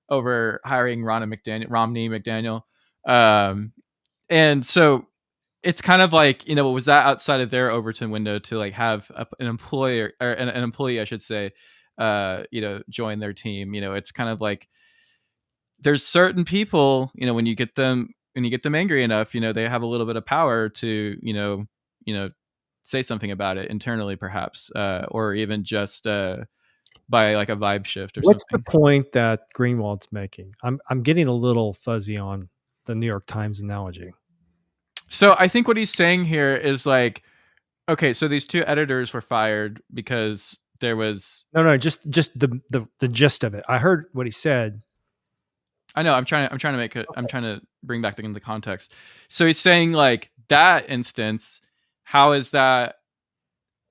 S1: over hiring Romney McDaniel. And so it's kind of like, you know, was that outside of their Overton window to like have an employer or an employee, I should say, you know, join their team. You know, it's kind of like there's certain people, you know, when you get them angry enough, you know, they have a little bit of power to, you know, say something about it internally, perhaps, or even just by like a vibe shift or
S2: What's
S1: something.
S2: the point that Greenwald's making? I'm getting a little fuzzy on the New York Times analogy.
S1: So I think what he's saying here is like, okay, so these 2 editors were fired because there was
S2: just the gist of it. I heard what he said.
S1: I know. I'm trying to bring back the context. So he's saying like that instance, how is that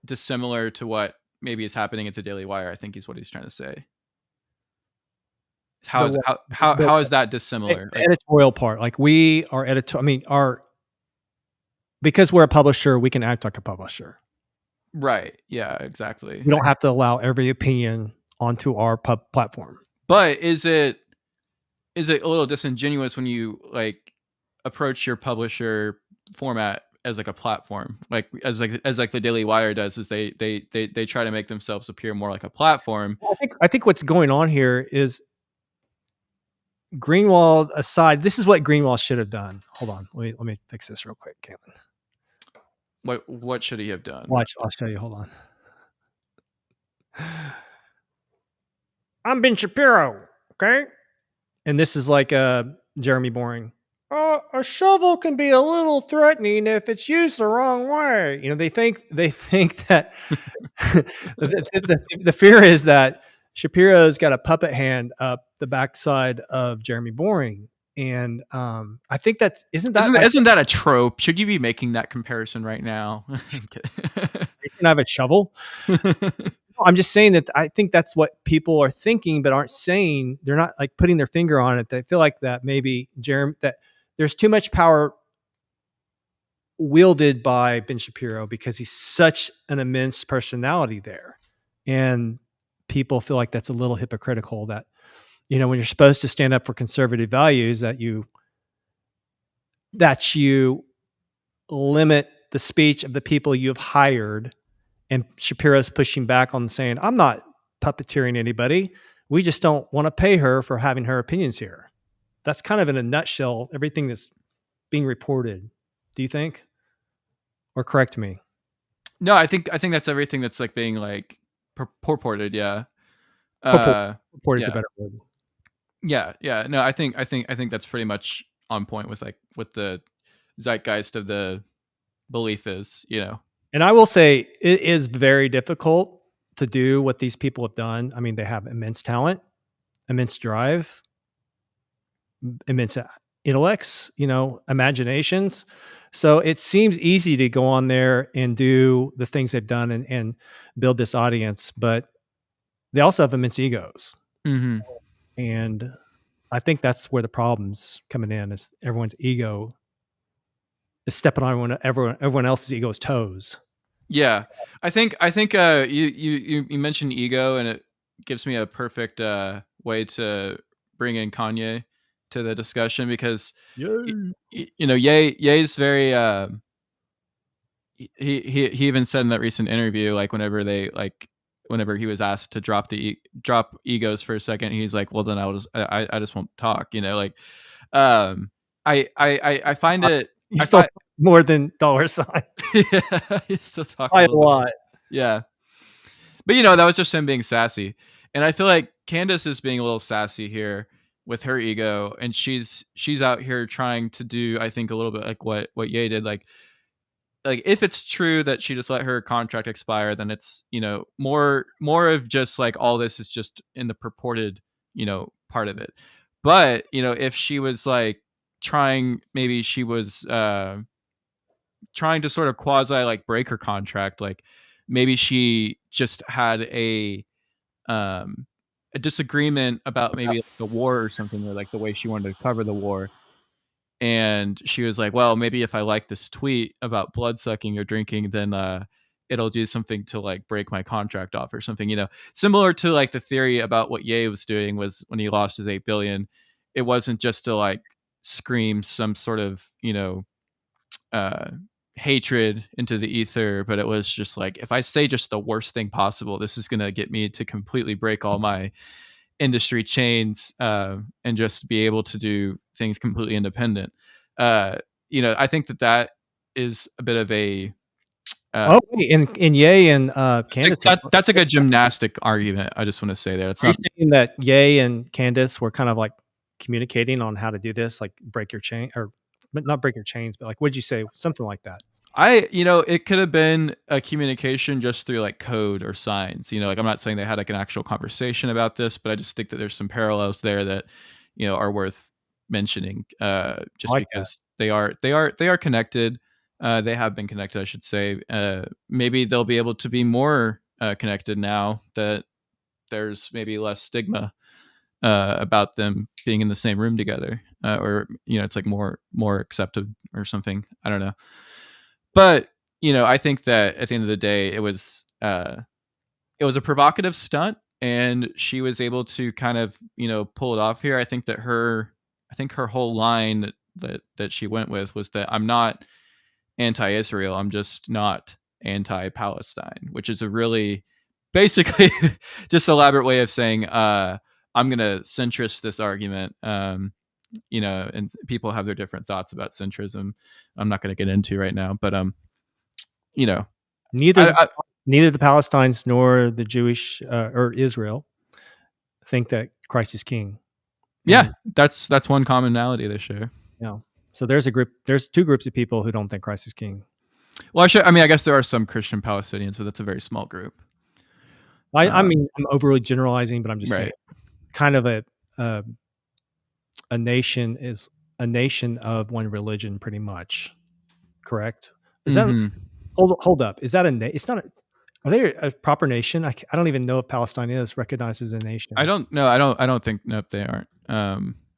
S1: dissimilar to what maybe is happening at the Daily Wire? I think is what he's trying to say. How is that dissimilar?
S2: The editorial part, like we are because we're a publisher, we can act like a publisher.
S1: Right. Yeah, exactly.
S2: We don't have to allow every opinion onto our platform.
S1: But is it a little disingenuous when you like approach your publisher format as like a platform, like as the Daily Wire does, is they try to make themselves appear more like a platform?
S2: I think what's going on here is Greenwald aside. This is what Greenwald should have done. Hold on, let me fix this real quick, Caitlin.
S1: What should he have done?
S2: Watch, I'll show you. Hold on. I'm Ben Shapiro, okay? And this is like Jeremy Boring. A shovel can be a little threatening if it's used the wrong way. You know, they think that the fear is that Shapiro's got a puppet hand up the backside of Jeremy Boring. And I think isn't that
S1: a trope? Should you be making that comparison right now?
S2: Can I have a shovel? I'm just saying that I think that's what people are thinking, but aren't saying. They're not like putting their finger on it. They feel like that maybe that there's too much power wielded by Ben Shapiro because he's such an immense personality there, and people feel like that's a little hypocritical. That, you know, when you're supposed to stand up for conservative values, that you limit the speech of the people you have hired. And Shapiro's pushing back on saying, I'm not puppeteering anybody. We just don't want to pay her for having her opinions here. That's kind of in a nutshell everything that's being reported. Do you think? Or correct me?
S1: No, I think that's everything that's like being like purported. Yeah.
S2: Purported's a better word.
S1: Yeah. No, I think that's pretty much on point with what the zeitgeist of the belief is, you know.
S2: And I will say it is very difficult to do what these people have done. I mean, they have immense talent, immense drive, immense intellects, you know, imaginations. So it seems easy to go on there and do the things they've done and build this audience, but they also have immense egos.
S1: Mm-hmm.
S2: And I think that's where the problem's coming in, is everyone's ego is stepping on everyone else's ego's toes.
S1: Yeah, I think you mentioned ego, and it gives me a perfect way to bring in Kanye to the discussion, because you know, Ye's very he even said in that recent interview, like whenever he was asked to drop egos for a second, he's like, well, then I just won't talk, you know, like I find it.
S2: You still talk more than $.
S1: Yeah, you still talk
S2: a lot.
S1: Yeah, but that was just him being sassy, and I feel like Candace is being a little sassy here with her ego, and she's out here trying to do, I think, a little bit like what Ye did, like if it's true that she just let her contract expire, then it's more of just like all this is just in the purported part of it. But if she was like maybe she was trying to sort of quasi like break her contract, like maybe she just had a disagreement about maybe like the war or something, or like the way she wanted to cover the war. And she was like, well, maybe if I like this tweet about blood sucking or drinking, then it'll do something to like break my contract off or something, similar to like the theory about what Ye was doing was when he lost his 8 billion, it wasn't just to like scream some sort of, hatred into the ether, but it was just like, if I say just the worst thing possible, this is going to get me to completely break all my industry chains and just be able to do things completely independent. I think that is a bit of a
S2: in Ye and Candace,
S1: that's like a gymnastic argument. I just want to say that it's not
S2: saying that Ye and Candace were kind of like communicating on how to do this, like break your chain, or not break your chains, but like, what'd you say? Something like that.
S1: It could have been a communication just through like code or signs, like I'm not saying they had like an actual conversation about this, but I just think that there's some parallels there that, are worth mentioning, just like because they are connected. They have been connected, I should say. Maybe they'll be able to be more connected now that there's maybe less stigma about them being in the same room together, or it's like more accepted or something. I don't know. But I think that at the end of the day, it was a provocative stunt, and she was able to kind of pull it off here. I think her whole line that she went with was that I'm not anti-Israel, I'm just not anti-Palestine, which is a really basically just elaborate way of saying I'm gonna centrist this argument. And people have their different thoughts about centrism. I'm not going to get into right now, but
S2: neither the Palestinians nor the Jewish or Israel think that Christ is king.
S1: Yeah, that's one commonality they share.
S2: Yeah. So there's two groups of people who don't think Christ is king.
S1: Well, I guess there are some Christian Palestinians, but that's a very small group.
S2: I mean, I'm overly generalizing, but I'm just saying, kind of a nation is a nation of one religion, pretty much. Correct? Is that hold up? Is that it's not? Are they a proper nation? I don't even know if Palestine is recognized as a nation.
S1: I don't know. I don't think. Nope, they aren't.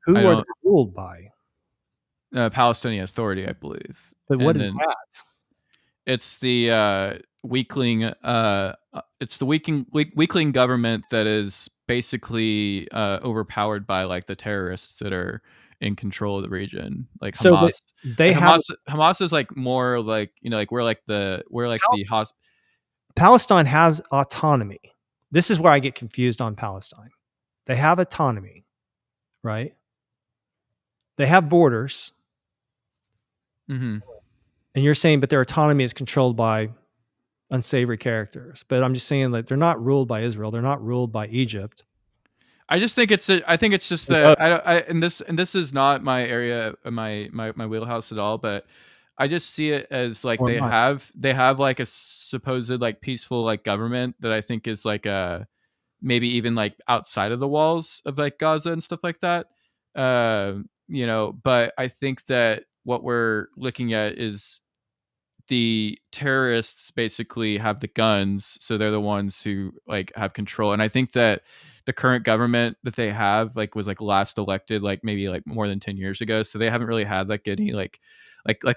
S2: Who are they ruled by?
S1: Palestinian Authority, I believe.
S2: But what is that?
S1: It's the weakling. It's the weakling government that is basically overpowered by like the terrorists that are in control of the region, like Hamas. So Hamas is like more like like we're like the
S2: Palestine has autonomy. This is where I get confused on Palestine. They have autonomy, right? They have borders.
S1: Mm-hmm.
S2: And you're saying, but their autonomy is controlled by unsavory characters. But I'm just saying that they're not ruled by Israel. They're not ruled by Egypt.
S1: I just think it's just that and this is not my area, my wheelhouse at all. But I just see it as like they have like a supposed like peaceful like government that I think is like maybe even like outside of the walls of like Gaza and stuff like that. But I think that what we're looking at is the terrorists basically have the guns, so they're the ones who like have control. And I think that the current government that they have like was like last elected like maybe like more than 10 years ago, so they haven't really had like any like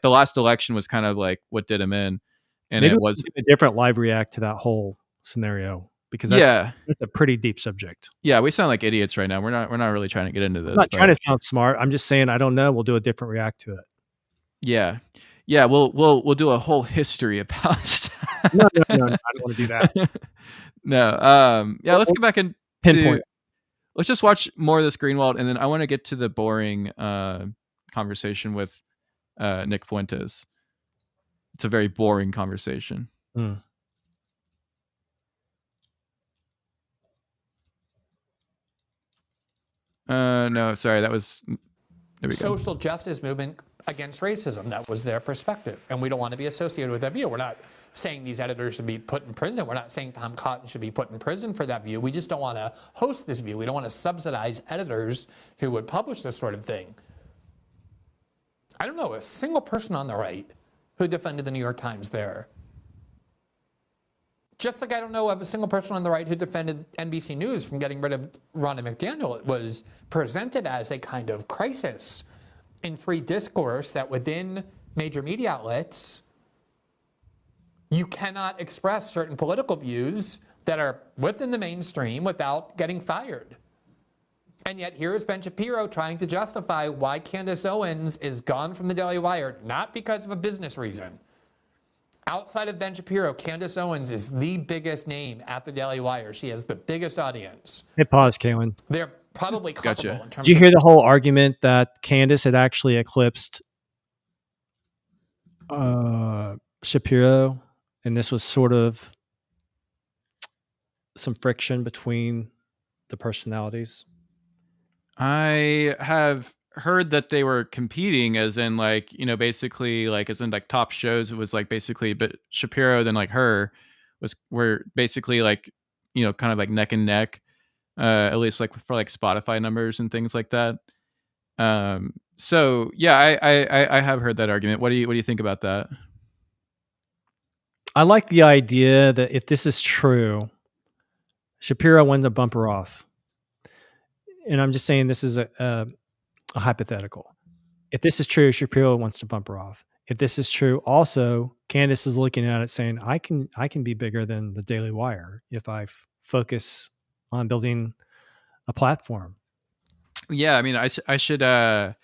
S1: the last election was kind of like what did them in, and maybe it was
S2: a different live react to that whole scenario, because that's a pretty deep subject.
S1: Yeah, we sound like idiots right now. We're not really trying to get into this.
S2: I'm not trying to sound smart. I'm just saying I don't know. We'll do a different react to it.
S1: Yeah, we'll do a whole history of Palestine.
S2: No, I don't want to do that.
S1: No, let's get back into
S2: pinpoint.
S1: Let's just watch more of this Greenwald, and then I want to get to the boring conversation with Nick Fuentes. It's a very boring conversation. No, sorry, that was
S5: social justice movement against racism. That was their perspective, and we don't want to be associated with that view. We're not saying these editors should be put in prison. We're not saying Tom Cotton should be put in prison for that view. We just don't want to host this view. We don't want to subsidize editors who would publish this sort of thing. I don't know a single person on the right who defended the New York Times there. Just like I don't know of a single person on the right who defended NBC News from getting rid of Ronna McDaniel. It was presented as a kind of crisis in free discourse that within major media outlets, you cannot express certain political views that are within the mainstream without getting fired. And yet here is Ben Shapiro trying to justify why Candace Owens is gone from the Daily Wire, not because of a business reason. Outside of Ben Shapiro, Candace Owens is the biggest name at the Daily Wire. She has the biggest audience.
S2: Hit pause, Kaylin.
S5: They're probably comparable in terms of...
S2: Did you hear the whole argument that Candace had actually eclipsed Shapiro? And this was sort of some friction between the personalities.
S1: I have heard that they were competing, as in like, you know, basically like as in like top shows. It was like basically, but Shapiro then like her were basically like, you know, kind of like neck and neck, at least like for like Spotify numbers and things like that. So yeah, I have heard that argument. What do you think about that?
S2: I like the idea that if this is true, Shapiro won the bumper off. And I'm just saying this is a hypothetical. If this is true, Shapiro wants to bumper off. If this is true, also Candace is looking at it saying, I can be bigger than the Daily Wire if I focus on building a platform.
S1: Yeah, I mean, I should. I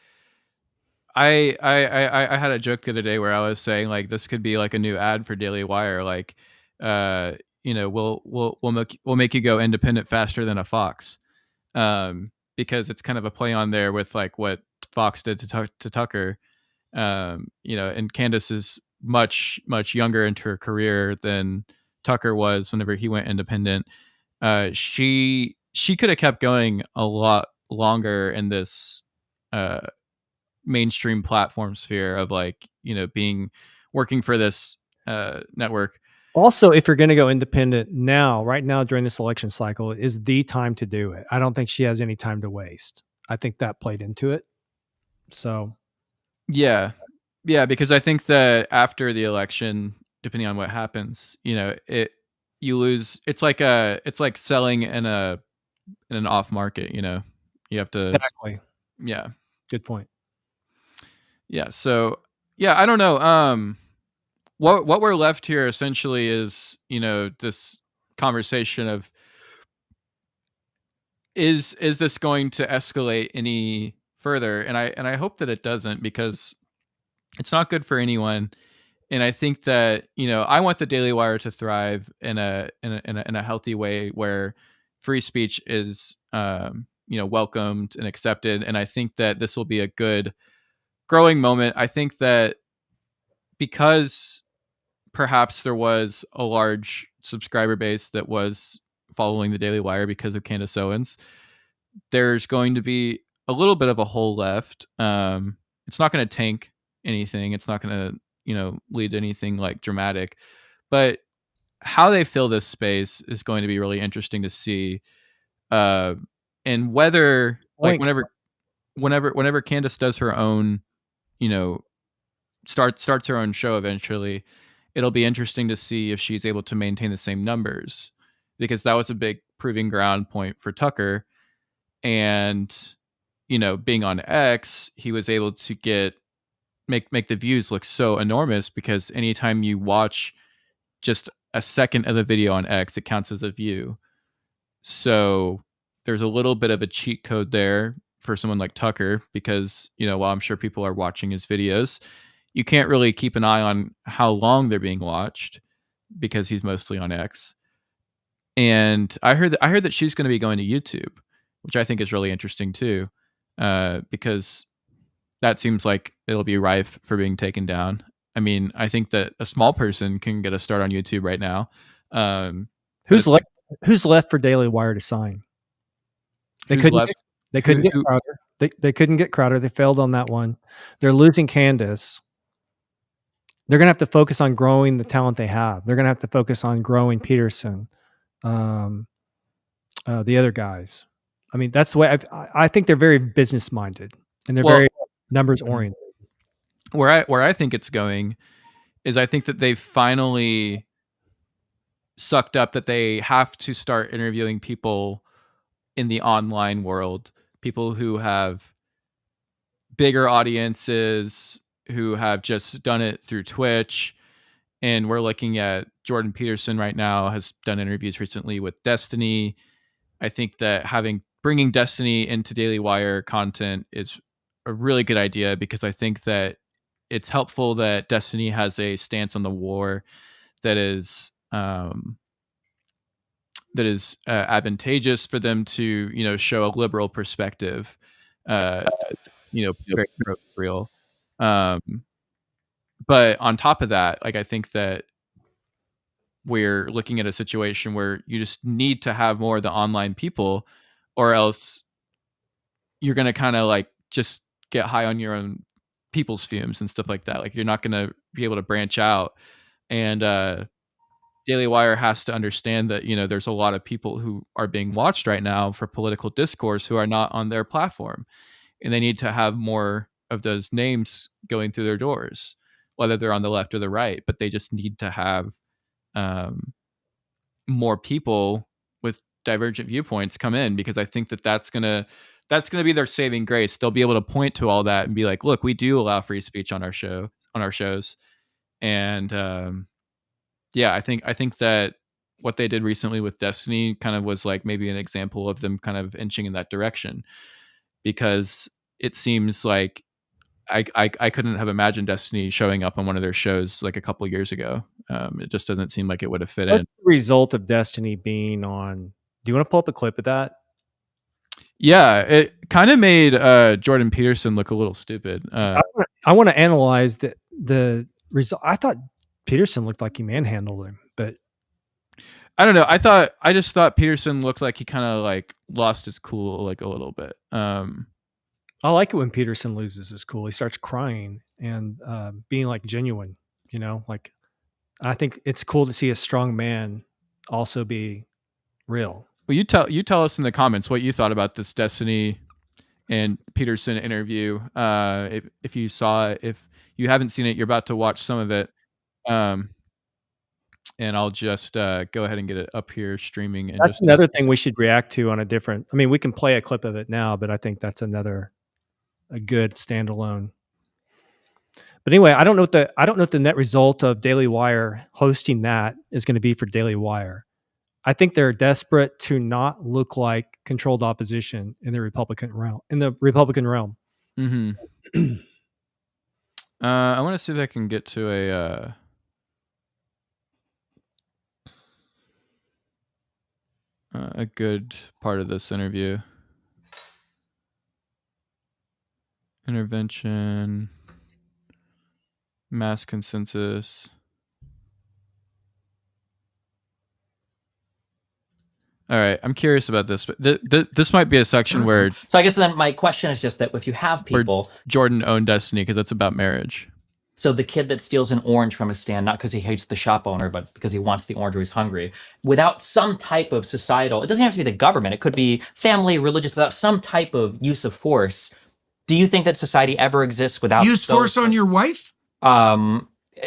S1: had a joke the other day where I was saying like this could be like a new ad for Daily Wire, like, you know, we'll make you go independent faster than a fox, because it's kind of a play on there with like what Fox did to Tucker, you know, and Candace is much younger into her career than Tucker was whenever he went independent. She could have kept going a lot longer in this mainstream platform sphere of like, you know, working for this network.
S2: Also, if you're going to go independent right now during this election cycle is the time to do it. I don't think she has any time to waste. I think that played into it. So
S1: yeah, because I think that after the election, depending on what happens, you know, you lose. It's like selling in an off market, you know. You have to
S2: exactly.
S1: Yeah.
S2: Good point.
S1: Yeah. So yeah, I don't know. What we're left here essentially is, you know, this conversation of is this going to escalate any further? And I hope that it doesn't, because it's not good for anyone. And I think that, you know, I want the Daily Wire to thrive in a healthy way where free speech is you know, welcomed and accepted. And I think that this will be a good growing moment. I think that because perhaps there was a large subscriber base that was following the Daily Wire because of Candace Owens, there's going to be a little bit of a hole left. It's not going to tank anything. It's not going to, you know, lead to anything like dramatic, but how they fill this space is going to be really interesting to see. And whether like whenever Candace does her own, you know, starts her own show eventually, it'll be interesting to see if she's able to maintain the same numbers, because that was a big proving ground point for Tucker. And, you know, being on X, he was able to make the views look so enormous, because anytime you watch just a second of the video on X, it counts as a view. So there's a little bit of a cheat code there for someone like Tucker, because, you know, while I'm sure people are watching his videos, you can't really keep an eye on how long they're being watched because he's mostly on X. And I heard that she's going to be going to YouTube, which I think is really interesting too, because that seems like it'll be rife for being taken down. I mean, I think that a small person can get a start on YouTube right now.
S2: Who's left for Daily Wire to sign? They couldn't get Crowder. They couldn't get Crowder. They failed on that one. They're losing Candace. They're going to have to focus on growing the talent they have. They're going to have to focus on growing Peterson, the other guys. I mean, that's the way I think they're very business minded and they're very numbers oriented.
S1: Where I think it's going is I think that they finally sucked up that they have to start interviewing people in the online world, people who have bigger audiences, who have just done it through Twitch. And we're looking at Jordan Peterson right now has done interviews recently with Destiny. I think that bringing Destiny into Daily Wire content is a really good idea, because I think that it's helpful that Destiny has a stance on the war that is advantageous for them to, show a liberal perspective, very real. But on top of that, like, I think that we're looking at a situation where you just need to have more of the online people, or else you're going to kind of like just get high on your own people's fumes and stuff like that. Like, you're not going to be able to branch out. And Daily Wire has to understand that, there's a lot of people who are being watched right now for political discourse who are not on their platform. And they need to have more of those names going through their doors, whether they're on the left or the right. But they just need to have more people with divergent viewpoints come in, because I think that that's gonna be their saving grace. They'll be able to point to all that and be like, look, we do allow free speech on our shows. And I think that what they did recently with Destiny kind of was like maybe an example of them kind of inching in that direction, because it seems like I couldn't have imagined Destiny showing up on one of their shows like a couple of years ago. It just doesn't seem like it would have fit in.
S2: What's the result of Destiny being on? Do you want to pull up a clip of that?
S1: Yeah, it kind of made Jordan Peterson look a little stupid.
S2: I want to analyze the result. I thought Peterson looked like he manhandled him, but
S1: I don't know. I just thought Peterson looked like he kind of like lost his cool like a little bit.
S2: I like it when Peterson loses his cool. He starts crying and being like genuine, like, I think it's cool to see a strong man also be real.
S1: Well, you tell us in the comments what you thought about this Destiny and Peterson interview. If you saw it, if you haven't seen it, you're about to watch some of it. And I'll just go ahead and get it up here streaming. And
S2: that's another thing we should react to on a different. I mean, we can play a clip of it now, but I think that's a good standalone. But anyway, I don't know what the net result of Daily Wire hosting that is going to be for Daily Wire. I think they're desperate to not look like controlled opposition in the Republican realm.
S1: Mm-hmm. I want to see if I can get to a good part of this interview. Intervention, mass consensus. All right, I'm curious about this, but this might be a section where.
S8: So I guess then my question is just that if you have people,
S1: Jordan owned Destiny, because that's about marriage.
S8: So the kid that steals an orange from a stand, not because he hates the shop owner, but because he wants the orange or he's hungry, without some type of societal, it doesn't have to be the government, it could be family, religious, without some type of use of force. Do you think that society ever exists without
S9: use force on your wife?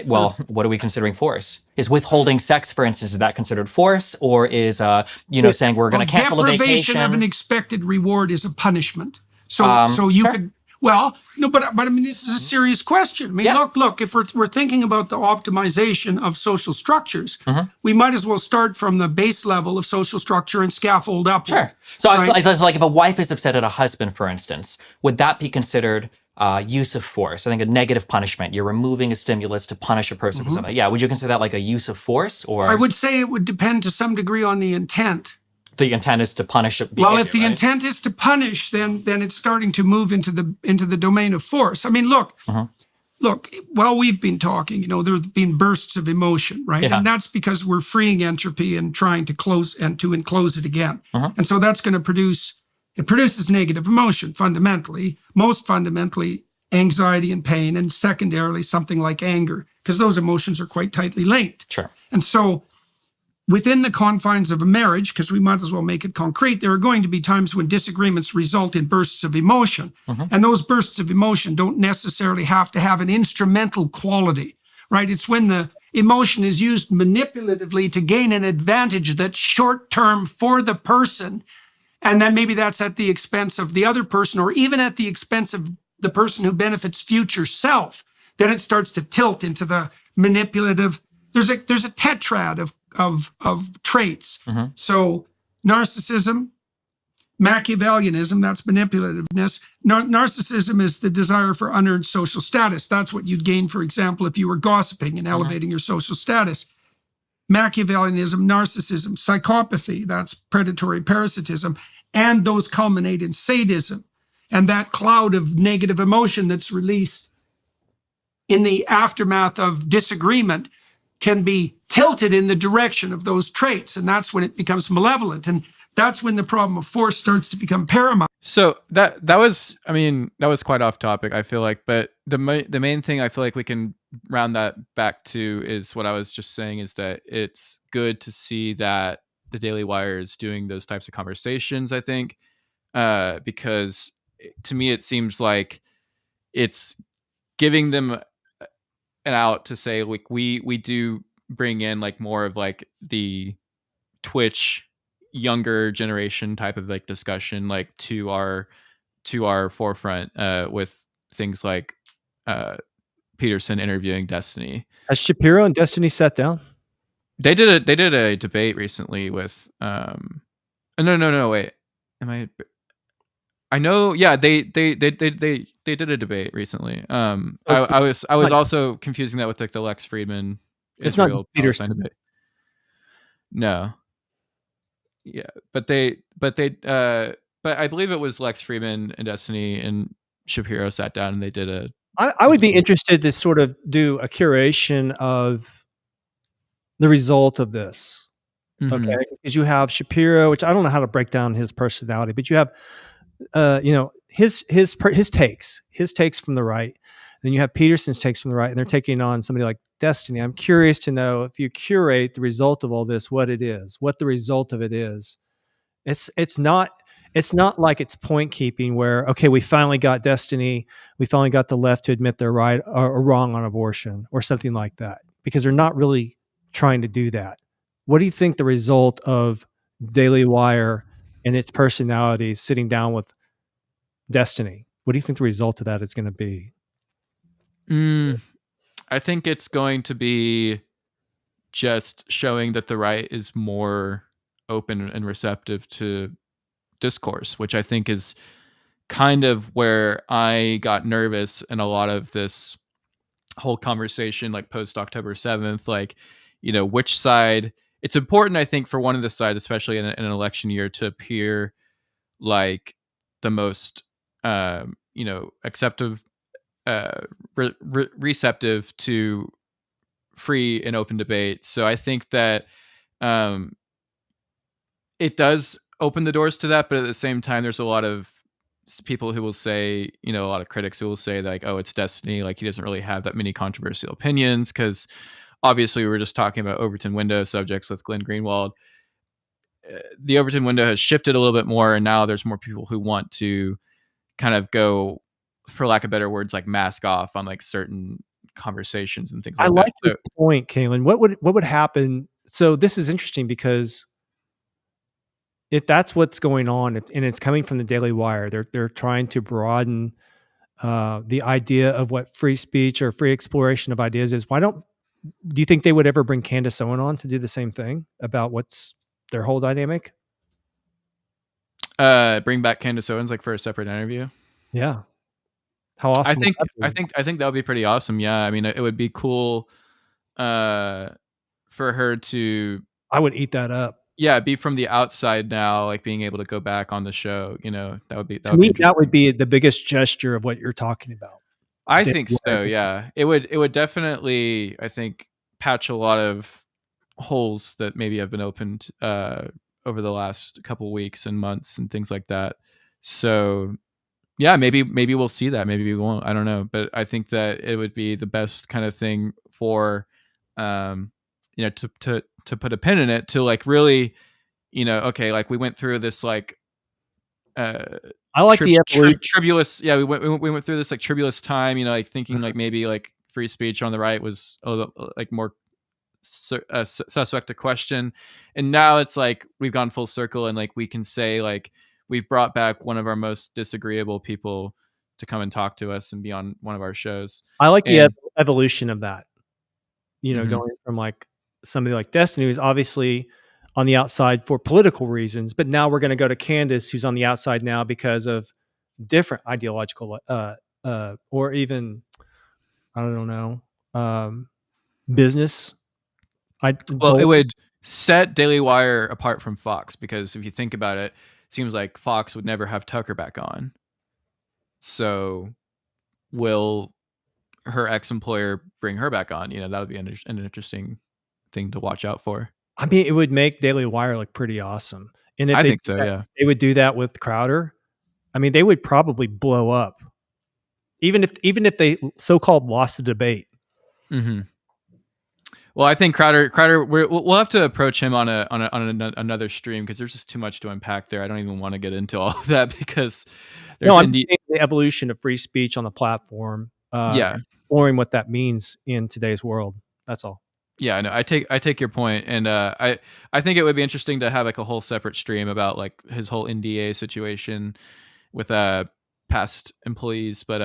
S8: Well, what are we considering force? Is withholding sex, for instance, is that considered force, or is saying we're going to cancel a vacation?
S9: Deprivation of an expected reward is a punishment. So you
S8: sure.
S9: could. Well, no, but I mean, this is a serious question. I mean,
S8: Yeah.
S9: look. If we're thinking about the optimization of social structures, we might as well start from the base level of social structure and scaffold upward.
S8: Sure. So
S9: right?
S8: it's like if a wife is upset at a husband, for instance, would that be considered use of force? I think a negative punishment. You're removing a stimulus to punish a person for something. Yeah. Would you consider that like a use of force, or?
S9: I would say it would depend to some degree on the intent.
S8: The intent is to punish it.
S9: Well, if the intent is to punish, then it's starting to move into the domain of force. I mean, look, while we've been talking, there's been bursts of emotion, right?
S8: Yeah.
S9: And that's because we're freeing entropy and trying to close and to enclose it again. And so that's going to produces negative emotion fundamentally, most fundamentally anxiety and pain, and secondarily something like anger, because those emotions are quite tightly linked.
S8: Sure.
S9: And so within the confines of a marriage, because we might as well make it concrete, there are going to be times when disagreements result in bursts of emotion. And those bursts of emotion don't necessarily have to have an instrumental quality, right? It's when the emotion is used manipulatively to gain an advantage that's short-term for the person, and then maybe that's at the expense of the other person, or even at the expense of the person who benefits future self. Then it starts to tilt into the manipulative. There's a tetrad of traits. So narcissism, Machiavellianism, that's manipulativeness. Narcissism is the desire for unearned social status. That's what you'd gain, for example, if you were gossiping and elevating your social status. Machiavellianism, narcissism, psychopathy, that's predatory parasitism, and those culminate in sadism. And that cloud of negative emotion that's released in the aftermath of disagreement can be tilted in the direction of those traits. And that's when it becomes malevolent. And that's when the problem of force starts to become paramount.
S1: So that was quite off topic, I feel like. But the main thing I feel like we can round that back to is what I was just saying, is that it's good to see that the Daily Wire is doing those types of conversations, I think, because to me it seems like it's giving them an out to say, like, we do bring in like more of like the Twitch younger generation type of like discussion, like to our forefront with things like Peterson interviewing Destiny.
S2: Has Shapiro and Destiny sat down?
S1: They did a debate recently with no wait, I know, yeah, they did a debate recently. I was also confusing that with like the Lex Friedman Israel Palestine debate. No. Yeah, but I believe it was Lex Friedman and Destiny and Shapiro sat down and they did a.
S2: I would be interested to sort of do a curation of the result of this. Okay, because you have Shapiro, which I don't know how to break down his personality, but you have his takes from the right. Then you have Peterson's takes from the right, and they're taking on somebody like Destiny. I'm curious to know, if you curate the result of all this, what the result of it is. It's not like it's point keeping where, okay, we finally got Destiny, we finally got the left to admit they're right or wrong on abortion or something like that, because they're not really trying to do that. What do you think the result of Daily Wire and its personalities sitting down with Destiny, what do you think the result of that is going to be?
S1: I think it's going to be just showing that the right is more open and receptive to discourse, which I think is kind of where I got nervous in a lot of this whole conversation, like post October 7th, like, which side. It's important, I think, for one of the sides, especially in an election year, to appear like the most, acceptive, receptive to free and open debate. So I think that it does open the doors to that, but at the same time, there's a lot of people who will say, a lot of critics who will say like, oh, it's Destiny, like he doesn't really have that many controversial opinions, because obviously we were just talking about Overton window subjects with Glenn Greenwald. The Overton window has shifted a little bit more, and now there's more people who want to kind of go, for lack of better words, like mask off on like certain conversations and things like that.
S2: I like the point, Kaylin. What would happen? So this is interesting, because if that's what's going on, and it's coming from the Daily Wire, they're trying to broaden the idea of what free speech or free exploration of ideas is. Do you think they would ever bring Candace Owens on to do the same thing about what's their whole dynamic?
S1: Bring back Candace Owens like for a separate interview.
S2: Yeah. How awesome!
S1: I think that would be pretty awesome. Yeah, I mean, it would be cool for her to.
S2: I would eat that up.
S1: be from the outside now, like being able to go back on the show, that would be
S2: To me, that would be the biggest gesture of what you're talking about.
S1: I think so. Yeah, it would definitely, I think, patch a lot of holes that maybe have been opened over the last couple weeks and months and things like that. So yeah, maybe we'll see that. Maybe we won't. I don't know. But I think that it would be the best kind of thing for, to put a pin in it, to like really, okay, like we went through this like,
S2: I like the
S1: tribulous. Yeah, we went through this like tribulous time, like thinking like maybe like free speech on the right was like more suspect to question, and now it's like we've gone full circle, and like we can say like we've brought back one of our most disagreeable people to come and talk to us and be on one of our shows.
S2: I like the evolution of that, going from like somebody like Destiny, who's obviously on the outside for political reasons, but now we're going to go to Candace, who's on the outside now because of different ideological or even, I don't know, business.
S1: It would set Daily Wire apart from Fox, because if you think about it, it seems like Fox would never have Tucker back on. So will her ex-employer bring her back on? That would be an interesting thing to watch out for.
S2: I mean, it would make Daily Wire look pretty awesome. And if
S1: I think so, yeah.
S2: They would do that with Crowder. I mean, they would probably blow up, even if they so-called lost the debate.
S1: Mm-hmm. Well, I think Crowder, we'll have to approach him on another stream, because there's just too much to unpack there. I don't even want to get into all of that, because there's
S2: the evolution of free speech on the platform. Exploring what that means in today's world. That's all.
S1: Yeah, I know. I take your point, and I think it would be interesting to have like a whole separate stream about like his whole NDA situation with past employees. But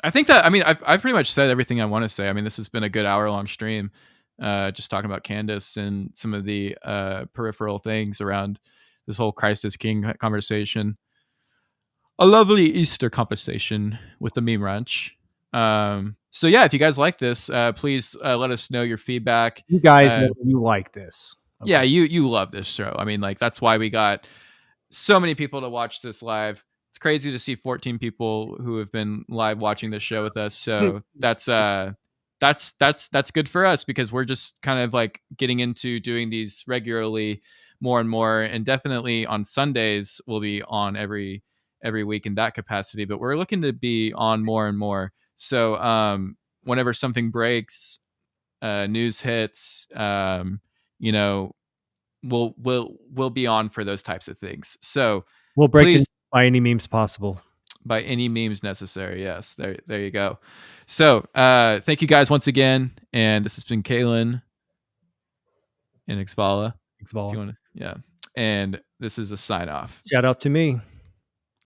S1: I think that, I mean, I've pretty much said everything I want to say. I mean, this has been a good hour-long stream, just talking about Candace and some of the peripheral things around this whole Christ is King conversation. A lovely Easter conversation with the Meme Ranch. So yeah, if you guys like this, please let us know your feedback.
S2: You guys know you like this.
S1: Okay. Yeah, you love this show. I mean, like, that's why we got so many people to watch this live. It's crazy to see 14 people who have been live watching this show with us. So that's good for us, because we're just kind of like getting into doing these regularly more and more, and definitely on Sundays we'll be on every week in that capacity, but we're looking to be on more and more. So whenever something breaks, news hits, we'll be on for those types of things. So
S2: we'll break it by any means possible.
S1: By any means necessary. Yes. There you go. So thank you guys once again. And this has been Kalen and XVALA.
S2: XVALA.
S1: Yeah. And this is a sign off.
S2: Shout out to me.